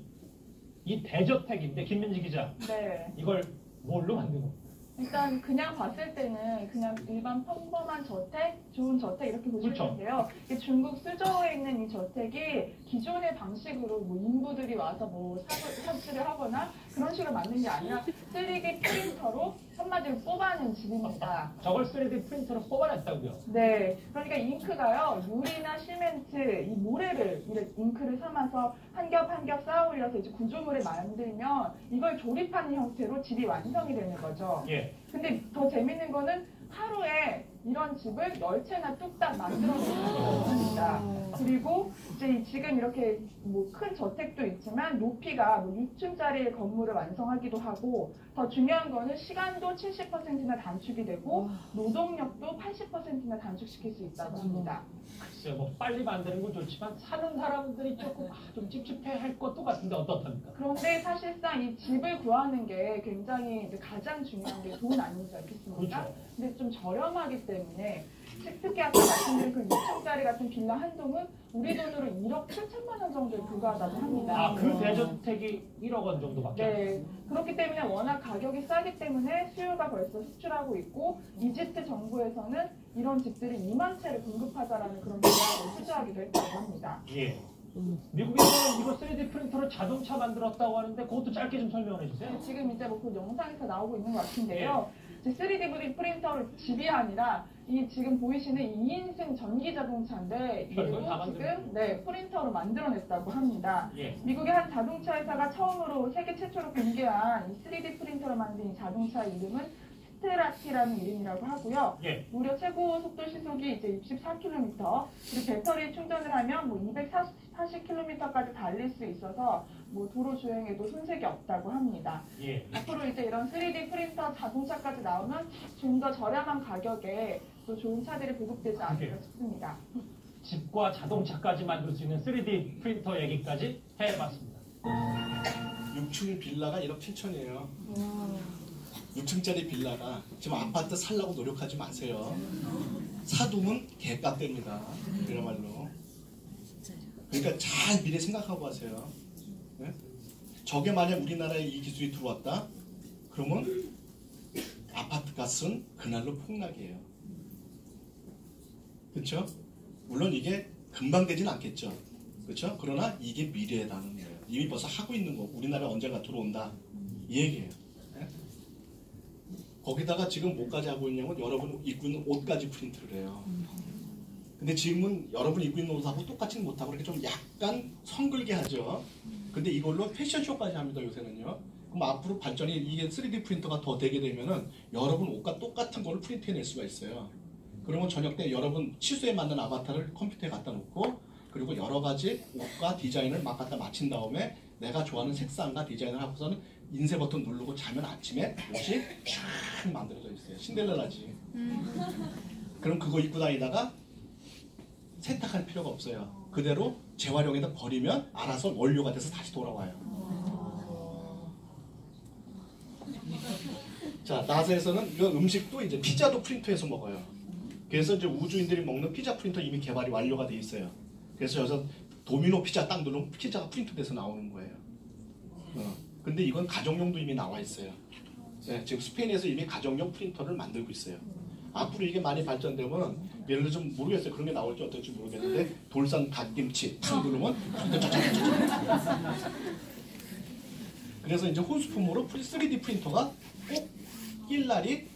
이 대저택인데 김민지 기자. 네. 이걸 뭘로 만든 겁니까? 일단 그냥 봤을 때는 그냥 일반 평범한 저택, 좋은 저택 이렇게 보시면 그렇죠. 되는데요. 중국 수저우에 있는 이 저택이 기존의 방식으로 뭐 인부들이 와서 뭐 설치를 하거나 그런 식으로 만든 게 아니라 3D 프린터로 한마디로 뽑아낸 집입니다. 저걸 3D 프린터로 뽑아냈다고요? 네, 그러니까 잉크가요, 유리나 시멘트, 이 모래를, 잉크를 삼아서 한 겹 한 겹 쌓아 올려서 이제 구조물을 만들면 이걸 조립하는 형태로 집이 완성이 되는 거죠. 예. 근데 더 재밌는 거는 하루에 이런 집을 10채나 뚝딱 만들어내는 겁니다. 그리고 이제 지금 이렇게 뭐 큰 저택도 있지만 높이가 뭐 6층짜리 건물을 완성하기도 하고 더 중요한 거는 시간도 70%나 단축이 되고 노동력도 80%나 단축시킬 수 있다고 합니다. 글쎄요, 뭐 빨리 만드는 건 좋지만 사는 사람들이 조금 좀 찝찝해할 것도 같은데 어떻답니까? 그런데 사실상 이 집을 구하는 게 굉장히 이제 가장 중요한 게 돈 아니지 않겠습니까? 그렇죠. 근데 좀 저렴하기 때문에 특히 아까 말씀드린 그 6층짜리 같은 빌라 한 동은 우리 돈으로 1억 7천만 원 정도에 불과하다고 합니다. 아, 그 대저택이 1억 원 정도밖에? 네. 그렇기 때문에 워낙 가격이 싸기 때문에 수요가 벌써 수출하고 있고 이집트 정부에서는 이런 집들이 2만 채를 공급하자라는 그런 계약을 수주하기도 했다고 합니다. 예. 미국에서는 이거 3D 프린터로 자동차 만들었다고 하는데 그것도 짧게 좀 설명해 주세요. 지금 이제 뭐 그 영상에서 나오고 있는 것 같은데요. 3D 프린터로 집이 아니라 이 지금 보이시는 2인승 전기 자동차인데 이거 지금 프린터로 만들어냈다고 합니다. 예. 미국의 한 자동차 회사가 처음으로 세계 최초로 공개한 이 3D 프린터로 만든 이 자동차 이름은 스테라티라는 이름이라고 하고요. 예. 무려 최고 속도 시속이 이제 64km, 그리고 배터리 충전을 하면 뭐 240km까지 달릴 수 있어서 뭐 도로 주행에도 손색이 없다고 합니다. 예. 앞으로 이제 이런 3D 프린터 자동차까지 나오면 좀 더 저렴한 가격에 또 좋은 차들이 보급되지 않을까 싶습니다. 집과 자동차까지 만들 수 있는 3D 프린터 얘기까지 해봤습니다. 6층 빌라가 1억 7천이에요. 6층짜리 빌라가 지금 아파트 살라고 노력하지 마세요. 사두면 개값됩니다. 그야말로. 그러니까 잘 미래 생각하고 하세요. 네? 저게 만약 우리나라에 이 기술이 들어왔다? 그러면 아파트 값은 그날로 폭락이에요. 그렇죠? 물론 이게 금방 되진 않겠죠. 그렇죠? 그러나 이게 미래라는 거예요. 이미 벌써 하고 있는 거. 우리나라에 언젠가 들어온다. 이 얘기예요. 네? 거기다가 지금 뭐까지 하고 있냐면 여러분 입고 있는 옷까지 프린트를 해요. 근데 지금은 여러분 입고 있는 옷하고 똑같지는 못하고 이렇게 좀 약간 성글게 하죠. 근데 이걸로 패션쇼까지 합니다, 요새는요. 그럼 앞으로 발전이 이게 3D 프린터가 더 되게 되면은 여러분 옷과 똑같은 거를 프린트해낼 수가 있어요. 그러면 저녁 때 여러분 치수에 맞는 아바타를 컴퓨터에 갖다 놓고 그리고 여러 가지 옷과 디자인을 막 갖다 맞춘 다음에 내가 좋아하는 색상과 디자인을 하고서는 인쇄 버튼 누르고 자면 아침에 옷이 쫙 만들어져 있어요. 신데렐라지. 그럼 그거 입고 다니다가 세탁할 필요가 없어요. 그대로 재활용에다 버리면 알아서 원료가 돼서 다시 돌아와요. 자, 나사에서는 이 음식도 이제 피자도 프린트해서 먹어요. 그래서 이제 우주인들이 먹는 피자 프린터 이미 개발이 완료가 돼 있어요. 그래서 여기서 도미노 피자 딱 누르면 피자가 프린트돼서 나오는 거예요. 근데 이건 가정용도 이미 나와 있어요. 네, 지금 스페인에서 이미 가정용 프린터를 만들고 있어요. 앞으로 이게 많이 발전되면 예를 들어 좀 모르겠어요. 그런 게 나올지 어떨지 모르겠는데 돌산 갓김치 탁 누르면 그래서 이제 혼수품으로 3D 프린터가 꼭 낄 날이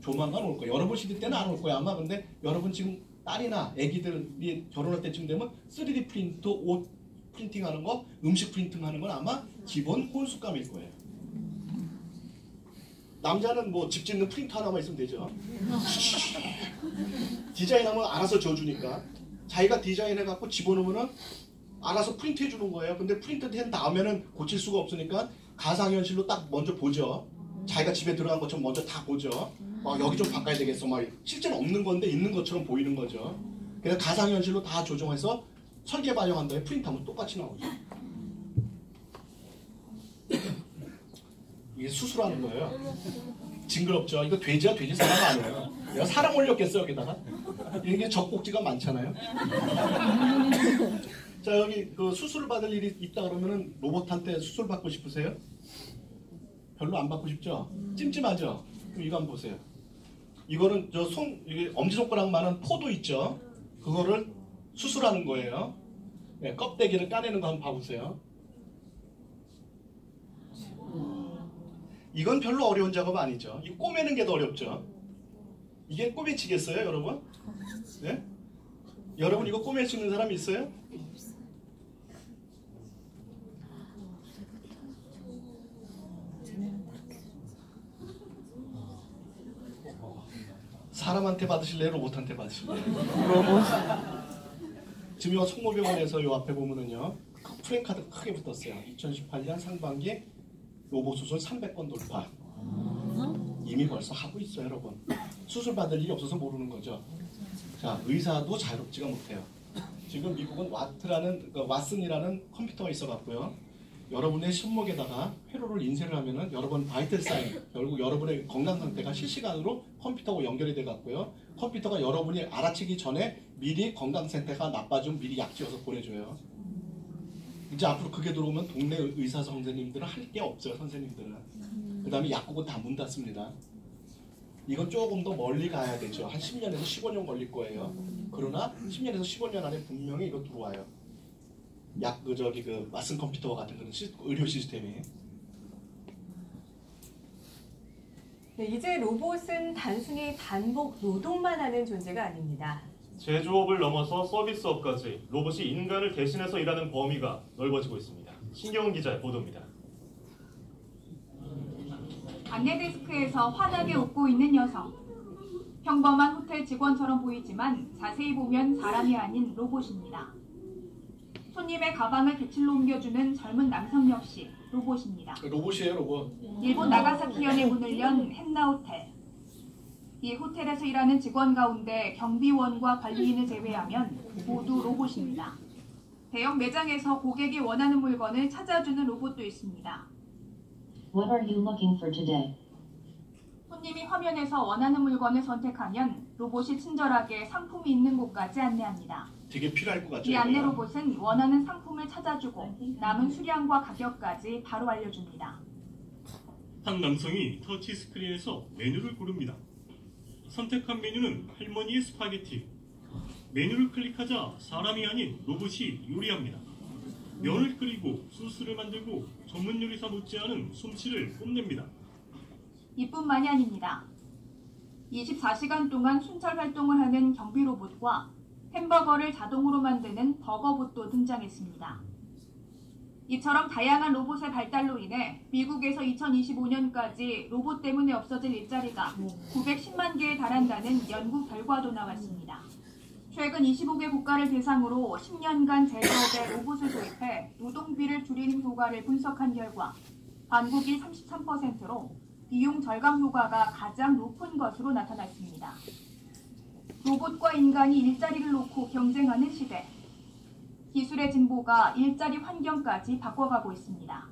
조만간 올 거예요. 여러분 시대 때는 안 올 거예요 아마. 근데 여러분 지금 딸이나 애기들이 결혼할 때쯤 되면 3D 프린터 옷 프린팅하는 거, 음식 프린팅하는 건 아마 기본 혼수감일 거예요. 남자는 뭐 집 짓는 프린터 하나만 있으면 되죠. 디자인하면 알아서 지어주니까 자기가 디자인해갖고 집어넣으면 알아서 프린트해 주는 거예요. 근데 프린트 된 다음에는 고칠 수가 없으니까 가상현실로 딱 먼저 보죠. 자기가 집에 들어간 것처럼 먼저 다 보죠. 여기 좀 바꿔야 되겠어. 막 실제는 없는 건데 있는 것처럼 보이는 거죠. 그래서 가상현실로 다 조정해서 설계 반영한 다음에 프린트하면 똑같이 나오죠. 이게 수술하는 거예요. 징그럽죠. 이거 돼지야 돼지 사람 아니에요. 내가 사람 올렸겠어 여기다가. 이게 젖꼭지가 많잖아요. 자, 여기 그 수술을 받을 일이 있다 그러면은 로봇한테 수술 받고 싶으세요? 별로 안 받고 싶죠? 찜찜하죠? 그럼 이거 한번 보세요. 이거는 이게 엄지손가락만한 포도 있죠? 그거를 수술하는 거예요. 네, 껍데기를 까내는 거 한번 봐보세요. 이건 별로 어려운 작업 아니죠. 이 꼬매는 게 더 어렵죠. 이게 꼬매치겠어요, 여러분? 네? 여러분 이거 꼬맬 수 있는 사람 있어요? 사람한테 받으실래요? 로봇한테 받으실래요? 로봇. 지금 요 성모병원에서 요 앞에 보면은요, 프랭카드 크게 붙었어요. 2018년 상반기 로봇 수술 300건 돌파. 이미 벌써 하고 있어요, 여러분. 수술 받을 일이 없어서 모르는 거죠. 자, 의사도 자유롭지가 못해요. 지금 미국은 왓슨이라는 컴퓨터가 있어갖고요. 여러분의 손목에다가 회로를 인쇄를 하면은 여러분 바이탈 사인, 결국 여러분의 건강 상태가 실시간으로 컴퓨터하고 연결이 돼갖고요. 컴퓨터가 여러분이 알아채기 전에 미리 건강 상태가 나빠지면 미리 약 지어서 보내줘요. 이제 앞으로 그게 들어오면 동네 의사 선생님들은 할 게 없어요, 선생님들은. 그 다음에 약국은 다 문 닫습니다. 이건 조금 더 멀리 가야 되죠. 한 10년에서 15년 걸릴 거예요. 그러나 10년에서 15년 안에 분명히 이거 들어와요. 왓슨 컴퓨터 같은 그런 의료 시스템이. 네, 이제 로봇은 단순히 단복 노동만 하는 존재가 아닙니다. 제조업을 넘어서 서비스업까지 로봇이 인간을 대신해서 일하는 범위가 넓어지고 있습니다. 신경훈 기자의 보도입니다. 안내 데스크에서 환하게 웃고 있는 여성. 평범한 호텔 직원처럼 보이지만 자세히 보면 사람이 아닌 로봇입니다. 손님의 가방을 객실로 옮겨주는 젊은 남성 역시 로봇입니다. 로봇이에요, 로봇. 일본 나가사키현에 문을 연 헨나 호텔. 이 호텔에서 일하는 직원 가운데 경비원과 관리인을 제외하면 모두 로봇입니다. 대형 매장에서 고객이 원하는 물건을 찾아주는 로봇도 있습니다. What are you looking for today? 손님이 화면에서 원하는 물건을 선택하면 로봇이 친절하게 상품이 있는 곳까지 안내합니다. 되게 필요할 것 같죠? 이 안내 로봇은 원하는 상품을 찾아주고 남은 수량과 가격까지 바로 알려줍니다. 한 남성이 터치 스크린에서 메뉴를 고릅니다. 선택한 메뉴는 할머니의 스파게티. 메뉴를 클릭하자 사람이 아닌 로봇이 요리합니다. 면을 끓이고 소스를 만들고 전문 요리사 못지않은 솜씨를 뽐냅니다. 이뿐만이 아닙니다. 24시간 동안 순찰 활동을 하는 경비 로봇과 햄버거를 자동으로 만드는 버거봇도 등장했습니다. 이처럼 다양한 로봇의 발달로 인해 미국에서 2025년까지 로봇 때문에 없어질 일자리가 910만 개에 달한다는 연구 결과도 나왔습니다. 최근 25개 국가를 대상으로 10년간 제조업에 로봇을 도입해 노동비를 줄이는 효과를 분석한 결과 한국이 33%로 비용 절감 효과가 가장 높은 것으로 나타났습니다. 로봇과 인간이 일자리를 놓고 경쟁하는 시대. 기술의 진보가 일자리 환경까지 바꿔가고 있습니다.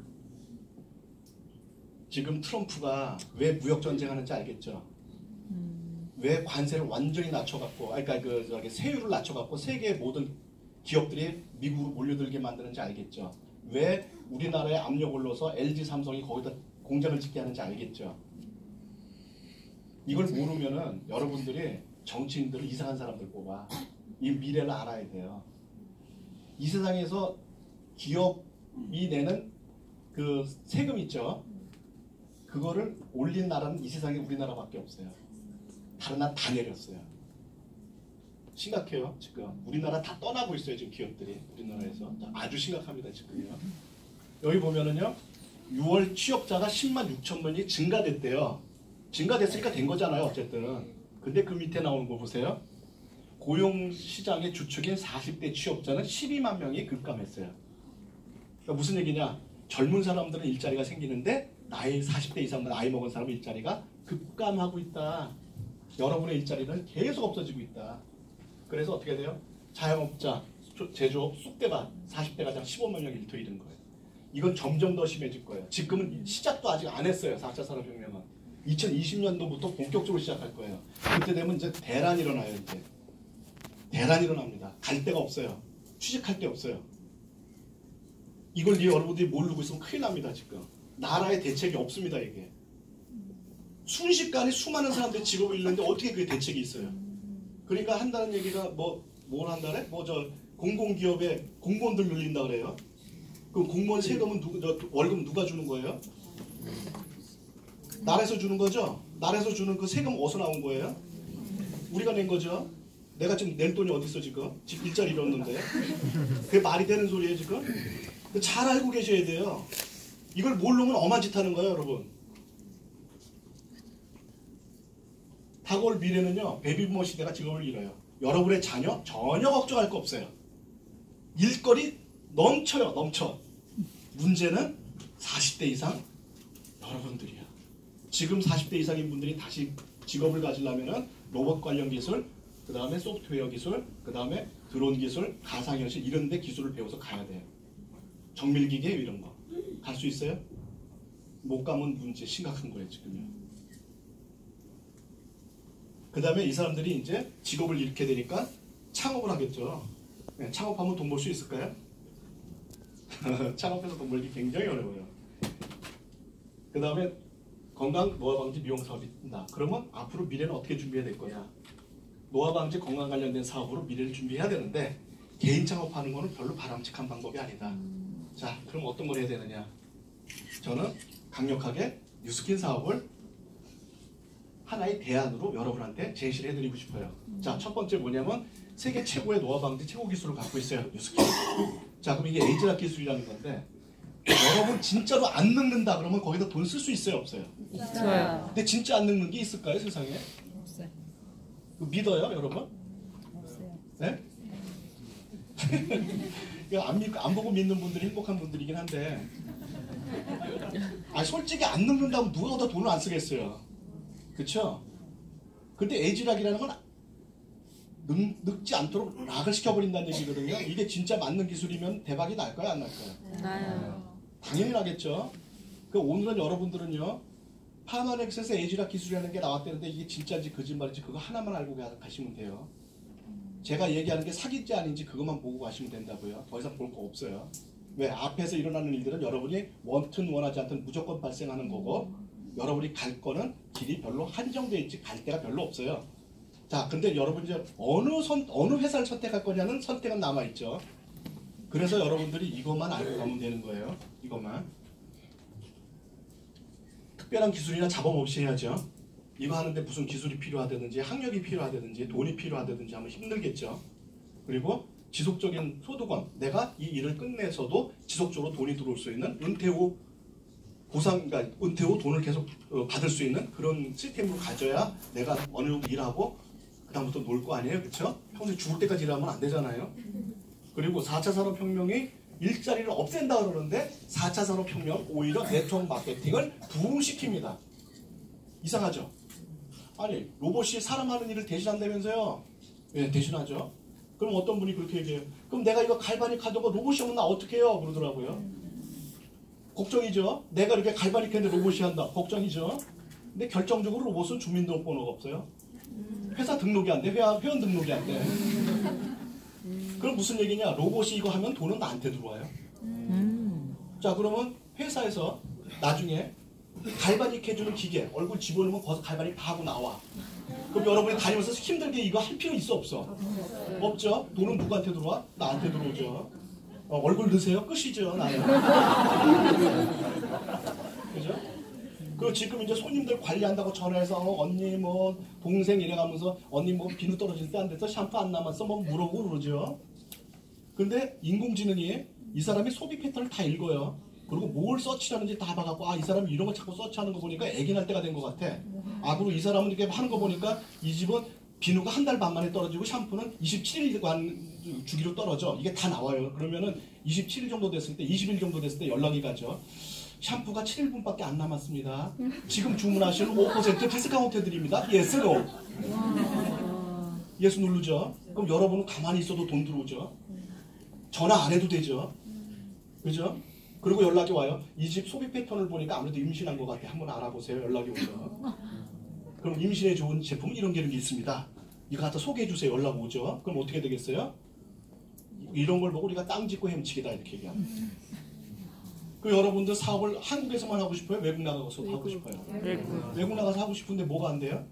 지금 트럼프가 왜 무역 전쟁하는지 알겠죠? 왜 관세를 완전히 낮춰갖고, 그러니까 세율을 낮춰갖고 세계의 모든 기업들이 미국으로 몰려들게 만드는지 알겠죠? 왜 우리나라에 압력을 넣어서 LG 삼성이 거기다 공장을 짓게 하는지 알겠죠? 이걸 모르면은 여러분들이 정치인들을 이상한 사람들 뽑아. 이 미래를 알아야 돼요. 이 세상에서 기업이 내는 그 세금 있죠? 그거를 올린 나라는 이 세상에 우리나라밖에 없어요. 다른 나라 다 내렸어요. 심각해요. 지금 우리나라 다 떠나고 있어요. 지금 기업들이 우리나라에서 아주 심각합니다. 지금요. 여기 보면은요, 6월 취업자가 10만 6천 명이 증가됐대요. 증가됐으니까 된 거잖아요. 어쨌든. 근데 그 밑에 나오는 거 보세요. 고용시장의 주축인 40대 취업자는 12만 명이 급감했어요. 그러니까 무슨 얘기냐? 젊은 사람들은 일자리가 생기는데 나이 40대 이상 나이 먹은 사람은 일자리가 급감하고 있다. 여러분의 일자리는 계속 없어지고 있다. 그래서 어떻게 돼요? 자영업자, 제조업, 쑥대밭 40대 가장 15만 명이 일터 잃은 거예요. 이건 점점 더 심해질 거예요. 지금은 시작도 아직 안 했어요. 4차 산업혁명은. 2020년도부터 본격적으로 시작할 거예요. 그때 되면 이제 대란이 일어나요. 이제 대란이 일어납니다. 갈 데가 없어요. 취직할 데 없어요. 이걸 여러분들이 모르고 있으면 큰일 납니다. 지금 나라의 대책이 없습니다. 이게 순식간에 수많은 사람들이 직업을 잃는데 어떻게 그게 대책이 있어요? 그러니까 한다는 얘기가 뭘 한다래? 공공기업에 공무원들 늘린다 그래요. 그럼 공무원 세금은 월급 누가 주는 거예요? 나라에서 주는 거죠? 나라에서 주는 그 세금 어디서 나온 거예요? 우리가 낸 거죠? 내가 지금 낼 돈이 어디 있어 지금? 집 일자리 잃었는데. 그게 말이 되는 소리예요 지금? 잘 알고 계셔야 돼요. 이걸 모르면 엄한 짓 하는 거예요 여러분. 다가올 미래는요. 베이비부머 시대가 직업을 잃어요. 여러분의 자녀 전혀 걱정할 거 없어요. 일거리 넘쳐요. 넘쳐. 문제는 40대 이상 여러분들이야. 지금 40대 이상인 분들이 다시 직업을 가지려면 로봇 관련 기술, 그 다음에 소프트웨어 기술, 그 다음에 드론 기술, 가상현실 이런 데 기술을 배워서 가야 돼요. 정밀기계 이런 거. 갈 수 있어요? 못 가면 문제 심각한 거예요 지금요. 그 다음에 이 사람들이 이제 직업을 잃게 되니까 창업을 하겠죠. 네, 창업하면 돈 벌 수 있을까요? 창업해서 돈 벌기 굉장히 어려워요. 그 다음에 건강 노화방지 미용 사업이 있다. 그러면 앞으로 미래는 어떻게 준비해야 될 거냐. 노화방지 건강 관련된 사업으로 미래를 준비해야 되는데 개인 창업하는 거는 별로 바람직한 방법이 아니다. 자, 그럼 어떤 걸 해야 되느냐. 저는 강력하게 뉴스킨 사업을 하나의 대안으로 여러분한테 제시를 해드리고 싶어요. 자, 첫 번째 뭐냐면 세계 최고의 노화방지 최고 기술을 갖고 있어요. 뉴스킨. 자, 그럼 이게 에이즈락 기술이라는 건데 여러분 진짜로 안 늙는다 그러면 거기다 돈 쓸 수 있어요? 없어요? 있어요. 근데 진짜 안 늙는 게 있을까요? 세상에? 없어요. 믿어요 여러분? 없어요. 네? 안 보고 믿는 분들이 행복한 분들이긴 한데 솔직히 안 늙는다면 누가 거기다 돈을 안 쓰겠어요. 그쵸? 근데 에이즈락이라는 건 늙지 않도록 락을 시켜버린다는 얘기거든요. 이게 진짜 맞는 기술이면 대박이 날까요? 안 날까요? 나요. 당연히 나겠죠. 오늘은 여러분들은요. 파마넥스에서 에이즈락 기술이라는 게 나왔다는데 이게 진짜인지 거짓말인지 그거 하나만 알고 가시면 돼요. 제가 얘기하는 게 사기인지 아닌지 그것만 보고 가시면 된다고요. 더 이상 볼 거 없어요. 왜? 앞에서 일어나는 일들은 여러분이 원튼 원하지 않든 무조건 발생하는 거고 여러분이 갈 거는 길이 별로 한정되어 있지 갈 데가 별로 없어요. 자, 근데 여러분 이제 어느 회사를 선택할 거냐는 선택은 남아있죠. 그래서 여러분들이 이것만 알고 가면 되는 거예요. 이것만. 특별한 기술이나 자본 없이 해야죠. 이거 하는데 무슨 기술이 필요하다든지 학력이 필요하다든지 돈이 필요하다든지 하면 힘들겠죠. 그리고 지속적인 소득원, 내가 이 일을 끝내서도 지속적으로 돈이 들어올 수 있는 은퇴 후 보상, 그러니까 은퇴 후 돈을 계속 받을 수 있는 그런 시스템으로 가져야 내가 어느 정도 일하고 그 그다음부터 놀 거 아니에요, 그렇죠? 평소에 죽을 때까지 일하면 안 되잖아요. 그리고 4차 산업혁명이 일자리를 없앤다 그러는데 4차 산업혁명 오히려 네트워크 마케팅을 부흥시킵니다. 이상하죠? 아니 로봇이 사람 하는 일을 대신한다면서요? 예, 대신하죠. 그럼 어떤 분이 그렇게 얘기해요. 그럼 내가 이거 갈바닉 하다가 로봇이 오면 나 어떻게 해요? 그러더라고요. 걱정이죠. 내가 이렇게 갈바닉 했는데 로봇이 한다. 걱정이죠. 근데 결정적으로 로봇은 주민등록번호가 없어요. 회사 등록이 안 돼. 회원 등록이 안 돼. 그럼 무슨 얘기냐? 로봇이 이거 하면 돈은 나한테 들어와요. 자, 그러면 회사에서 나중에 갈바닉 해주는 기계 얼굴 집어넣으면 거기서 갈바닉 다 하고 나와. 그럼 여러분이 다니면서 힘들게 이거 할 필요 있어 없어? 없죠. 돈은 누구한테 들어와? 나한테 들어오죠. 얼굴 넣으세요? 끝이죠. 나는. 그죠? 그리고 지금 이제 손님들 관리한다고 전화해서 언니 뭐 동생 이래가면서 언니 뭐 비누 떨어질 때 안 돼서 샴푸 안 남았어 뭐 물어보고 그러죠. 근데 인공지능이 이 사람이 소비 패턴을 다 읽어요. 그리고 뭘 서치하는지 다 봐갖고 이 사람이 이런 거 자꾸 서치하는 거 보니까 애기 날 때가 된 것 같아. 그리고 이 사람은 이렇게 하는 거 보니까 이 집은 비누가 한 달 반 만에 떨어지고 샴푸는 27일간 주기로 떨어져. 이게 다 나와요. 그러면은 27일 정도 됐을 때 20일 정도 됐을 때 연락이 가죠. 샴푸가 7일분밖에 안 남았습니다. 지금 주문하시는 5% 디스카운트 해드립니다. 예스, 노. 예스 누르죠. 그럼 여러분은 가만히 있어도 돈 들어오죠. 전화 안 해도 되죠. 그죠? 그리고 연락이 와요. 이 집 소비 패턴을 보니까 아무래도 임신한 것 같아. 한번 알아보세요. 연락이 오죠. 그럼 임신에 좋은 제품 이런 게 있습니다. 이거 갖다 소개해 주세요. 연락 오죠. 그럼 어떻게 되겠어요? 이런 걸 보고 우리가 땅 짓고 햄치기다 이렇게 얘기합니다. 그 여러분들 사업을 한국에서만 하고 싶어요? 외국 나가서도 하고 싶어요? 외국 나가서 하고 싶은데 뭐가 안 돼요?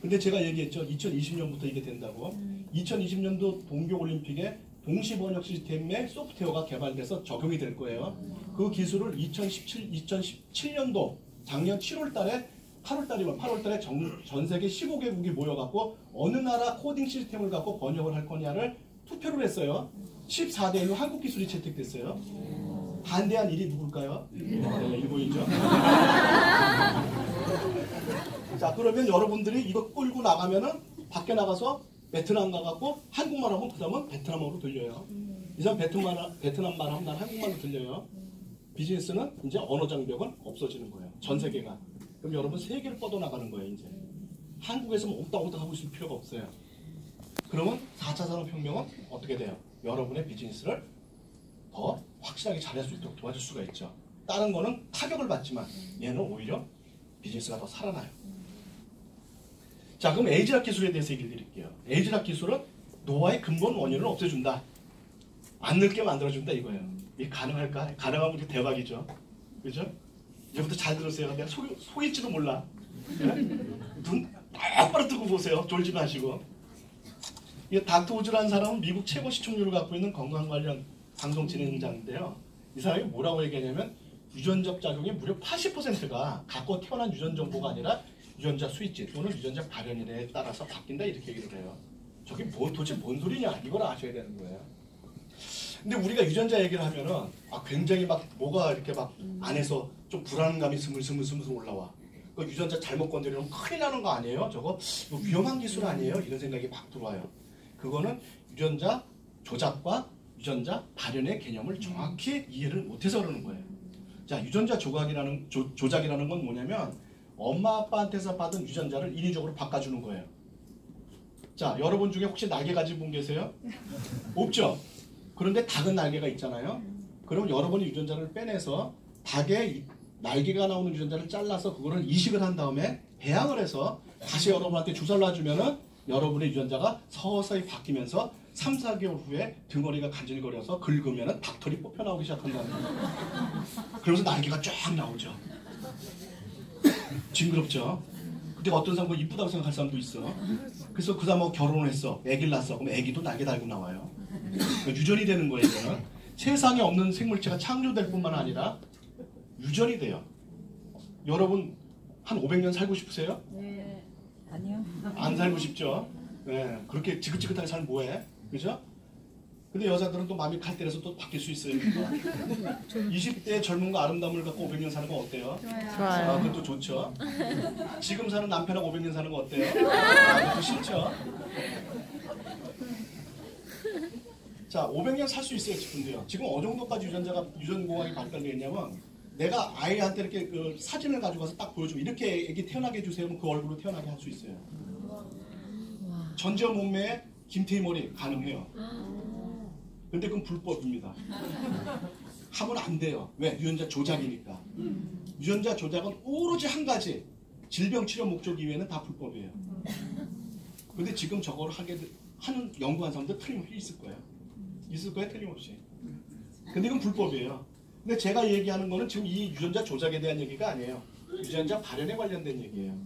근데 제가 얘기했죠. 2020년부터 이게 된다고. 2020년도 동계올림픽에 동시번역 시스템의 소프트웨어가 개발돼서 적용이 될 거예요. 그 기술을 2017년도 작년 8월 달에 전 세계 15개국이 모여갖고 어느 나라 코딩 시스템을 갖고 번역을 할 거냐를 투표를 했어요. 14대 1로 한국 기술이 채택됐어요. 반대한 일이 누굴까요? 네, 일본이죠. 자, 그러면 여러분들이 이거 끌고 나가면은 밖에 나가서 베트남 가갖고 한국말 하면 그 다음은 베트남어로 들려요. 이 사람 베트남말 하면 난 한국말로 들려요. 비즈니스는 이제 언어 장벽은 없어지는 거예요. 전 세계가. 그럼 여러분 세계를 뻗어나가는 거예요. 이제 한국에서 옥닥옥닥 하고 있을 필요가 없어요. 그러면 4차 산업혁명은 어떻게 돼요? 여러분의 비즈니스를 더 확실하게 잘할 수 있도록 도와줄 수가 있죠. 다른 거는 타격을 받지만 얘는 오히려 비즈니스가 더 살아나요. 자, 그럼 에이지락 기술에 대해서 얘기를 드릴게요. 에이지락 기술은 노화의 근본 원인을 없애준다. 안 늙게 만들어준다 이거예요. 이게 가능할까? 가능하면 이게 대박이죠. 그죠? 이제부터 잘 들으세요. 내가 속일지도 몰라. 네? 눈 똑바로 뜨고 보세요. 졸지 마시고. 이 닥터 우즈라는 사람은 미국 최고 시청률을 갖고 있는 건강 관련 방송 진행자인데요. 이 사람이 뭐라고 얘기하냐면 유전적 작용이 무려 80%가 갖고 태어난 유전 정보가 아니라 유전자 스위치 또는 유전자 발현일에 따라서 바뀐다 이렇게 얘기를 해요. 저게 도대체 뭔 소리냐 이걸 아셔야 되는 거예요. 근데 우리가 유전자 얘기를 하면은 굉장히 막 뭐가 이렇게 막 안에서 좀 불안감이 스물스물 올라와. 그 유전자 잘못 건드리면 큰일 나는 거 아니에요? 저거 뭐 위험한 기술 아니에요? 이런 생각이 막 들어와요. 그거는 유전자 조작과 유전자 발현의 개념을 정확히 이해를 못해서 그러는 거예요. 자, 유전자 조작이라는 건 뭐냐면 엄마 아빠한테서 받은 유전자를 인위적으로 바꿔주는 거예요. 자, 여러분 중에 혹시 날개 가진 분 계세요? 없죠? 그런데 닭은 날개가 있잖아요. 그럼 여러분이 유전자를 빼내서 닭의 날개가 나오는 유전자를 잘라서 그거를 이식을 한 다음에 배양을 해서 다시 여러분한테 주사를 놔주면은 여러분의 유전자가 서서히 바뀌면서 3, 4개월 후에 등어리가 간질거려서 긁으면은 닭털이 뽑혀 나오기 시작한다는 거예요. 그러면서 날개가 쫙 나오죠. 징그럽죠. 근데 어떤 사람은 이쁘다고 생각할 사람도 있어. 그래서 그 사람하고 결혼을 했어. 애기를 낳았어. 그럼 애기도 날개 달고 나와요. 그러니까 유전이 되는 거예요. 이거는. 세상에 없는 생물체가 창조될 뿐만 아니라 유전이 돼요. 여러분 한 500년 살고 싶으세요? 네. 아니요. 안 살고 싶죠. 네, 그렇게 지긋지긋하게 살면 뭐해? 그죠? 근데 여자들은 또 마음이 갈대라서 또 바뀔 수 있어요. 20대 젊음과 아름다움을 갖고 500년 사는 건 어때요? 좋아요. 아, 그것도 좋죠. 지금 사는 남편하고 500년 사는 거 어때요? 아, 그것도 싫죠. 자, 500년 살 수 있어요, 지금도요. 지금 어느 정도까지 유전공학이 발달되어 있냐면, 내가 아이한테 이렇게 그 사진을 가지고 가서 딱 보여주고, 이렇게 애기 태어나게 해주세요. 그럼 그 얼굴로 태어나게 할 수 있어요. 전지현 몸매에 김태희 머리 가능해요. 근데 그건 불법입니다. 하면 안 돼요. 왜? 유전자 조작이니까. 유전자 조작은 오로지 한 가지, 질병 치료 목적 이외에는 다 불법이에요. 근데 지금 저거를 하는 연구한 사람들 틀림없이 있을 거예요. 있을 거예요, 틀림없이. 근데 이건 불법이에요. 근데 제가 얘기하는 거는 지금 이 유전자 조작에 대한 얘기가 아니에요. 유전자 발현에 관련된 얘기예요.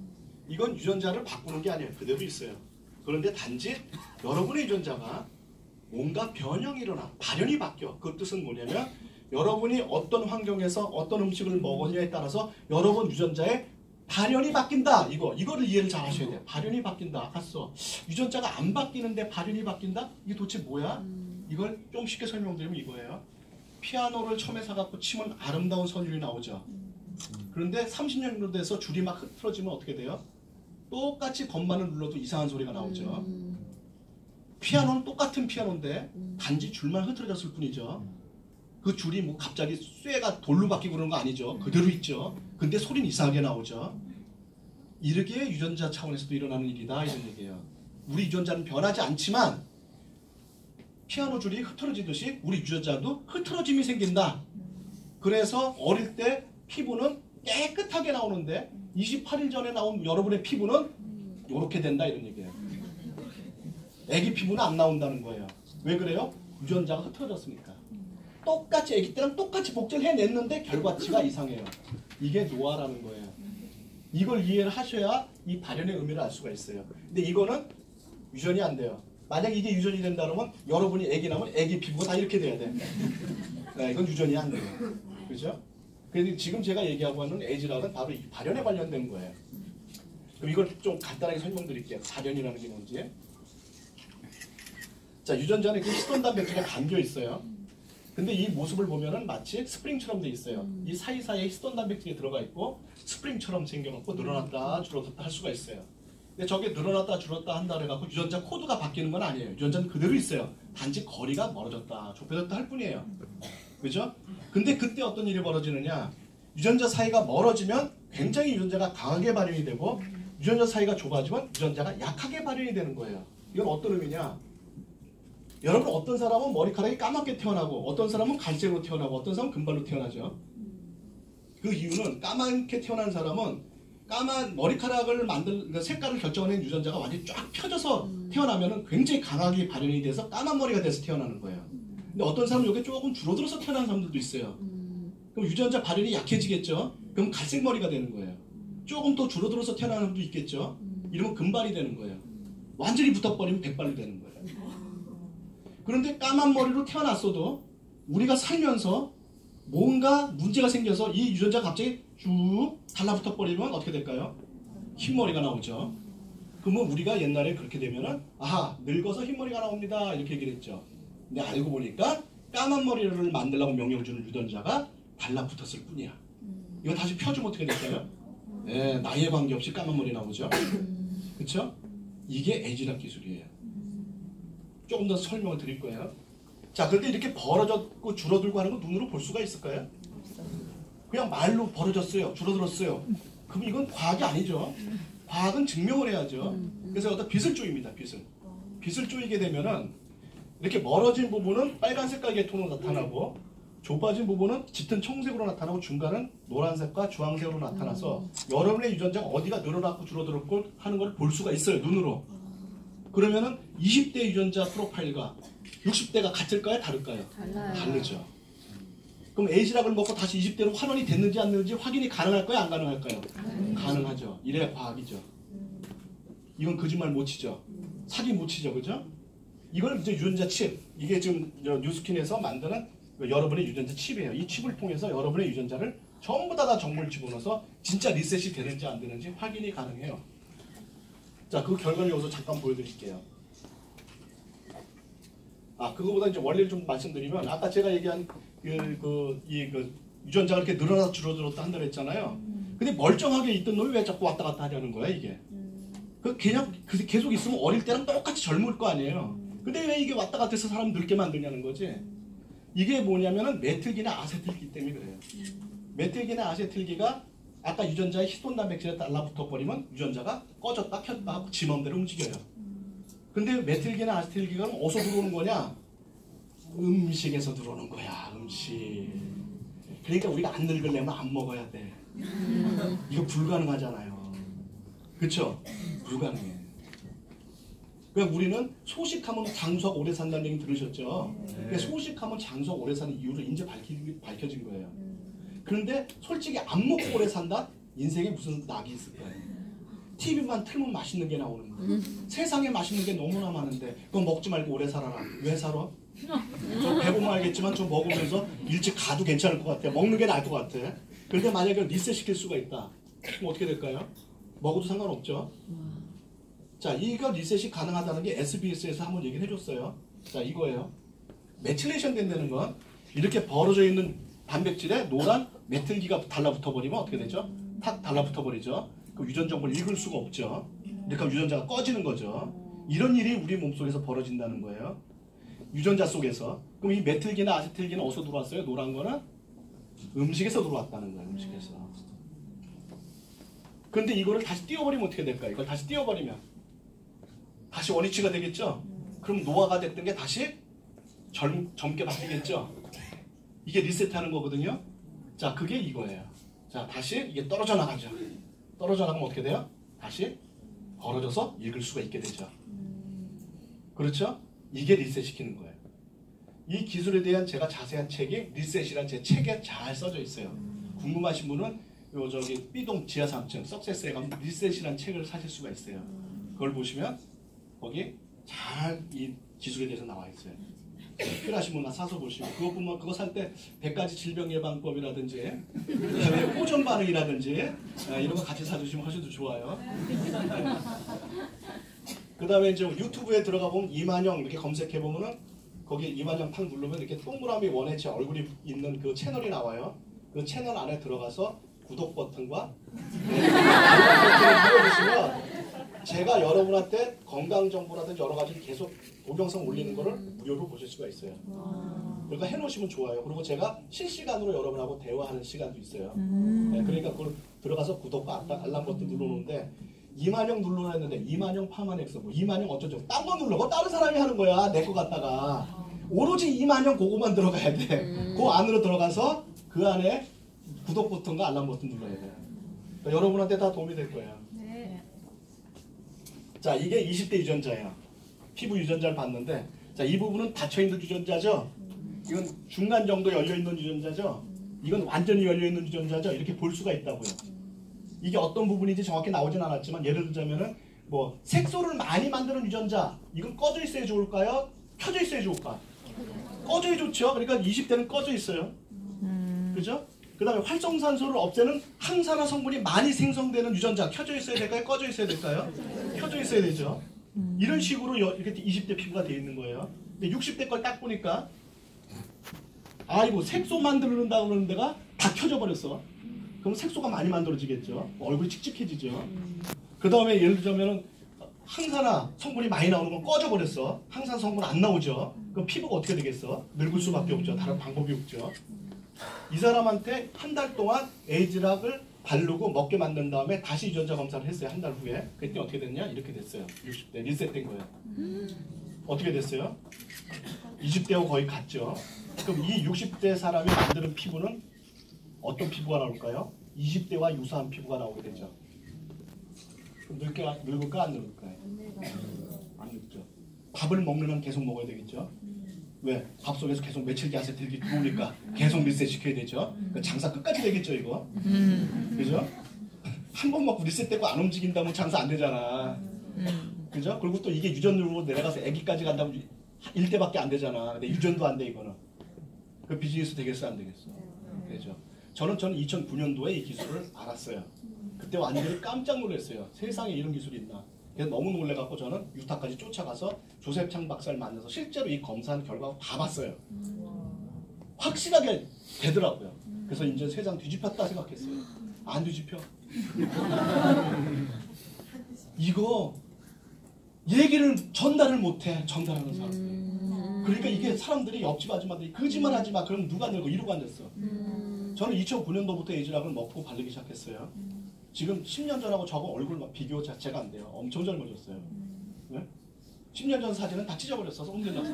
이건 유전자를 바꾸는 게 아니에요. 그대로 있어요. 그런데 단지 여러분의 유전자가 뭔가 변형이 일어나, 발현이 바뀌어. 그 뜻은 뭐냐면 여러분이 어떤 환경에서 어떤 음식을 먹었냐에 따라서 여러분 유전자의 발현이 바뀐다. 이거를 이해를 잘 하셔야 돼요. 발현이 바뀐다. 갔어. 유전자가 안 바뀌는데 발현이 바뀐다? 이게 도대체 뭐야? 이걸 좀 쉽게 설명드리면 이거예요. 피아노를 처음에 사갖고 치면 아름다운 선율이 나오죠. 그런데 30년 정도 돼서 줄이 막 흐트러지면 어떻게 돼요? 똑같이 건반을 눌러도 이상한 소리가 나오죠. 피아노는 똑같은 피아노인데 단지 줄만 흐트러졌을 뿐이죠. 그 줄이 뭐 갑자기 쇠가 돌로 바뀌고 그런 거 아니죠. 그대로 있죠. 근데 소리는 이상하게 나오죠. 이렇게 유전자 차원에서도 일어나는 일이다 이런 얘기예요. 우리 유전자는 변하지 않지만 피아노 줄이 흐트러지듯이 우리 유전자도 흐트러짐이 생긴다. 그래서 어릴 때 피부는 깨끗하게 나오는데 28일 전에 나온 여러분의 피부는 이렇게 된다 이런 얘기예요. 애기 피부는 안 나온다는 거예요. 왜 그래요? 유전자가 흐트러졌으니까. 똑같이 애기 때랑 똑같이 복제를 해냈는데 결과치가 이상해요. 이게 노화라는 거예요. 이걸 이해를 하셔야 이 발현의 의미를 알 수가 있어요. 근데 이거는 유전이 안 돼요. 만약 이게 유전이 된다 그러면 여러분이 애기 나면 애기 피부가 다 이렇게 돼야 돼. 네, 이건 유전이 안 돼요. 그죠? 그래서 지금 제가 얘기하고 하는 에이지락은 바로 이 발현에 관련된 거예요. 그럼 이걸 좀 간단하게 설명드릴게요. 발현이라는 게 뭔지. 자, 유전자는 이렇게 히스톤 단백질에 감겨 있어요. 근데 이 모습을 보면은 마치 스프링처럼 돼 있어요. 이 사이사이에 히스톤 단백질이 들어가 있고 스프링처럼 생겨놓고 늘어났다 줄어들었다 할 수가 있어요. 근데 저게 늘어났다 줄었다 한다 그래갖고 유전자 코드가 바뀌는 건 아니에요. 유전자는 그대로 있어요. 단지 거리가 멀어졌다 좁혀졌다 할 뿐이에요. 그죠? 근데 그때 어떤 일이 벌어지느냐, 유전자 사이가 멀어지면 굉장히 유전자가 강하게 발현이 되고 유전자 사이가 좁아지면 유전자가 약하게 발현이 되는 거예요. 이건 어떤 의미냐, 여러분 어떤 사람은 머리카락이 까맣게 태어나고 어떤 사람은 갈색으로 태어나고 어떤 사람은 금발로 태어나죠. 그 이유는 까맣게 태어난 사람은 까만 머리카락을 그러니까 색깔을 결정하는 유전자가 완전히 쫙 펴져서 태어나면은 굉장히 강하게 발현이 돼서 까만 머리가 돼서 태어나는 거예요. 근데 어떤 사람은 이게 조금 줄어들어서 태어나는 사람들도 있어요. 그럼 유전자 발현이 약해지겠죠. 그럼 갈색 머리가 되는 거예요. 조금 더 줄어들어서 태어나는 사람도 있겠죠. 이러면 금발이 되는 거예요. 완전히 붙어버리면 백발이 되는 거예요. 그런데 까만 머리로 태어났어도 우리가 살면서 뭔가 문제가 생겨서 이 유전자가 갑자기 쭉 달라붙어 버리면 어떻게 될까요? 흰머리가 나오죠. 그러면 우리가 옛날에 그렇게 되면은 아하, 늙어서 흰머리가 나옵니다 이렇게 얘기를 했죠. 근데 알고 보니까 까만 머리를 만들라고 명령 주는 유전자가 달라붙었을 뿐이야. 이거 다시 펴주면 어떻게 될까요? 네, 나이에 관계없이 까만 머리 나오죠. 그렇죠? 이게 에이지락 기술이에요. 조금 더 설명을 드릴 거예요. 자, 그런데 이렇게 벌어졌고 줄어들고 하는 거 눈으로 볼 수가 있을까요? 그냥 말로 벌어졌어요. 줄어들었어요. 그럼 이건 과학이 아니죠. 과학은 증명을 해야죠. 그래서 여기다 빛을 쪼입니다. 빛을 쪼이게 되면은 이렇게 멀어진 부분은 빨간 색깔 계통으로 나타나고 좁아진 부분은 짙은 청색으로 나타나고 중간은 노란색과 주황색으로 나타나서 여러분의 유전자가 어디가 늘어났고 줄어들었고 하는 걸 볼 수가 있어요. 눈으로. 그러면은 20대 유전자 프로파일과 60대가 같을까요? 다를까요? 달라요. 다르죠. 그럼 에이지락을 먹고 다시 20대로 환원이 됐는지 안 됐는지 확인이 가능할까요? 안 가능할까요? 가능하죠. 이래야 과학이죠. 이건 거짓말 못 치죠. 사기 못 치죠. 그죠? 이걸 이제 유전자 칩, 이게 지금 뉴스킨에서 만드는 여러분의 유전자 칩이에요. 이 칩을 통해서 여러분의 유전자를 전부 다 정보를 집어넣어서 진짜 리셋이 되는지 안 되는지 확인이 가능해요. 자, 그 결과를 여기서 잠깐 보여드릴게요. 그거보다 이제 원리를 좀 말씀드리면 아까 제가 얘기한 유전자가 이렇게 늘어나서 줄어들었다 한다 했잖아요. 근데 멀쩡하게 있던 놈이 왜 자꾸 왔다 갔다 하려는 거야 이게? 그냥 계속 있으면 어릴 때랑 똑같이 젊을 거 아니에요. 근데 왜 이게 왔다 갔다 해서 사람 늙게 만드냐는 거지. 이게 뭐냐면은 메틸기나 아세틸기 때문에 그래요. 메틸기나 아세틸기가 아까 유전자의 히스톤 단백질에 달라붙어 버리면 유전자가 꺼졌다 켰다 하고 지 맘대로 움직여요. 근데 메틸기나 아세틸기가 어디서 들어오는 거냐? 음식에서 들어오는 거야. 음식. 그러니까 우리가 안 늙으려면 안 먹어야 돼. 이거 불가능하잖아요. 그쵸? 불가능해. 그러니까 우리는 소식하면 장수하고 오래 산다는 얘기 들으셨죠? 그러니까 소식하면 장수하고 오래 사는 이유를 이제 밝혀진 거예요. 그런데 솔직히 안 먹고 오래 산다? 인생에 무슨 낙이 있을 거예요. TV만 틀면 맛있는 게 나오는 거예요. 세상에 맛있는 게 너무나 많은데 그거 먹지 말고 오래 살아라. 왜 살아? 저 배고프면 알겠지만 저 먹으면서 일찍 가도 괜찮을 것 같아요. 먹는 게 나을 것 같아. 그런데 만약에 리셋 시킬 수가 있다. 그럼 어떻게 될까요? 먹어도 상관없죠. 자, 이거 리셋이 가능하다는 게 SBS에서 한번 얘기를 해줬어요. 자, 이거예요. 메틸레이션 된다는 건 이렇게 벌어져 있는 단백질에 노란 메틸기가 달라붙어 버리면 어떻게 되죠? 탁 달라붙어 버리죠. 그 유전 정보를 읽을 수가 없죠. 이렇게 하면 유전자가 꺼지는 거죠. 이런 일이 우리 몸속에서 벌어진다는 거예요. 유전자 속에서. 그럼 이 메틸기나 아세틸기는 어디서 들어왔어요? 노란 거는 음식에서 들어왔다는 거예요. 음식에서. 그런데 이거를 다시 띄워버리면 어떻게 될까요? 이걸 다시 띄워버리면 다시 원위치가 되겠죠? 그럼 노화가 됐던 게 다시 젊게 바뀌겠죠? 이게 리셋하는 거거든요. 자, 그게 이거예요. 자, 다시 이게 떨어져 나가죠. 떨어져 나가면 어떻게 돼요? 다시 벌어져서 읽을 수가 있게 되죠. 그렇죠? 이게 리셋시키는 거예요. 이 기술에 대한 제가 자세한 책이 리셋이라는 제 책에 잘 써져 있어요. 궁금하신 분은 요 저기 B동 지하 3층 석세스에 가면 리셋이라는 책을 사실 수가 있어요. 그걸 보시면 거기 잘 이 기술에 대해서 나와 있어요. 필요하신 분은 사서 보시고 그거 살 때 100가지 질병 예방법이라든지 그다음에 호전 반응이라든지 이런 거 같이 사주시면 훨씬 더 좋아요. 그다음에 이제 유튜브에 들어가 보면 이만영 이렇게 검색해 보면은 거기 이만영 탁 누르면 이렇게 동그라미 원에 제 얼굴이 있는 그 채널이 나와요. 그 채널 안에 들어가서 구독 버튼과 알람 버튼을 눌러주시면 제가 여러분한테 건강 정보라든지 여러 가지를 계속 동영상 올리는 거를 무료로 보실 수가 있어요. 그러니까 해놓으시면 좋아요. 그리고 제가 실시간으로 여러분하고 대화하는 시간도 있어요. 네, 그러니까 그걸 들어가서 구독과 알람 버튼 눌러놓는데 이만영 눌러놔 했는데 이만영 파마넥스 뭐 이만영 어쩌죠. 딴 거 눌러. 그거 다른 사람이 하는 거야. 내 거 갖다가. 오로지 이만영 그거만 들어가야 돼. 그 안으로 들어가서 그 안에 구독 버튼과 알람 버튼 눌러야 돼요. 그러니까 여러분한테 다 도움이 될 거예요. 네. 자, 이게 20대 유전자예요. 피부 유전자를 봤는데 자, 이 부분은 닫혀있는 유전자죠. 이건 중간 정도 열려있는 유전자죠. 이건 완전히 열려있는 유전자죠. 이렇게 볼 수가 있다고요. 이게 어떤 부분인지 정확히 나오진 않았지만 예를 들자면은 뭐 색소를 많이 만드는 유전자 이건 꺼져 있어야 좋을까요? 켜져 있어야 좋을까? 꺼져야 좋죠. 그러니까 20대는 꺼져 있어요. 그죠? 그 다음에 활성산소를 없애는 항산화 성분이 많이 생성되는 유전자 켜져 있어야 될까요? 꺼져 있어야 될까요? 켜져 있어야 되죠. 이런 식으로 이렇게 20대 피부가 되어 있는 거예요. 근데 60대 걸 딱 보니까 아이고 색소 만들는다고 그러는 데가 다 켜져 버렸어. 그럼 색소가 많이 만들어지겠죠. 얼굴이 칙칙해지죠. 그 다음에 예를 들자면 항산화 성분이 많이 나오는 건 꺼져 버렸어. 항산 성분 안 나오죠. 그럼 피부가 어떻게 되겠어? 늙을 수밖에 없죠. 다른 방법이 없죠. 이 사람한테 한 달 동안 에이즈락을 바르고 먹게 만든 다음에 다시 유전자 검사를 했어요. 한 달 후에. 그랬더니 어떻게 됐냐? 이렇게 됐어요. 60대 리셋된 거예요. 어떻게 됐어요? 20대하고 거의 같죠. 그럼 이 60대 사람이 만드는 피부는 어떤 피부가 나올까요? 20대와 유사한 피부가 나오게 되죠. 그럼 늙을까 안 늙을까요? 안 늙죠. 밥을 먹으면 계속 먹어야 되겠죠. 왜? 밥 속에서 계속 메칠기 아세틸기 들어오니까 계속 리셋 시켜야 되죠. 그러니까 장사 끝까지 되겠죠 이거. 그죠? 한 번 먹고 리셋되고 안 움직인다면 장사 안 되잖아. 그죠? 그리고 또 이게 유전으로 내려가서 아기까지 간다면 1대밖에 안 되잖아. 근데 유전도 안 돼 이거는. 그 비즈니스 되겠어 안 되겠어? 되죠. 저는 2009년도에 이 기술을 알았어요. 그때 완전히 깜짝 놀랐어요. 세상에 이런 기술이 있나. 그래서 너무 놀래갖고 저는 유타까지 쫓아가서 조셉 창 박사를 만나서 실제로 이 검사한 결과 다 봤어요. 확실하게 되더라고요. 그래서 이제 세상 뒤집혔다 생각했어요. 안 뒤집혀. 이거 얘기를 전달을 못해. 전달하는 사람. 그러니까 이게 사람들이 옆집 아줌마들이 거짓말하지 마. 그럼 누가 늙어? 이러고 앉았어. 저는 2009년도부터 에이즈락을 먹고 바르기 시작했어요. 지금 10년 전하고 저거 얼굴 비교 자체가 안 돼요. 엄청 젊어졌어요. 네? 10년 전 사진은 다 찢어버렸어서 옮겨놨어.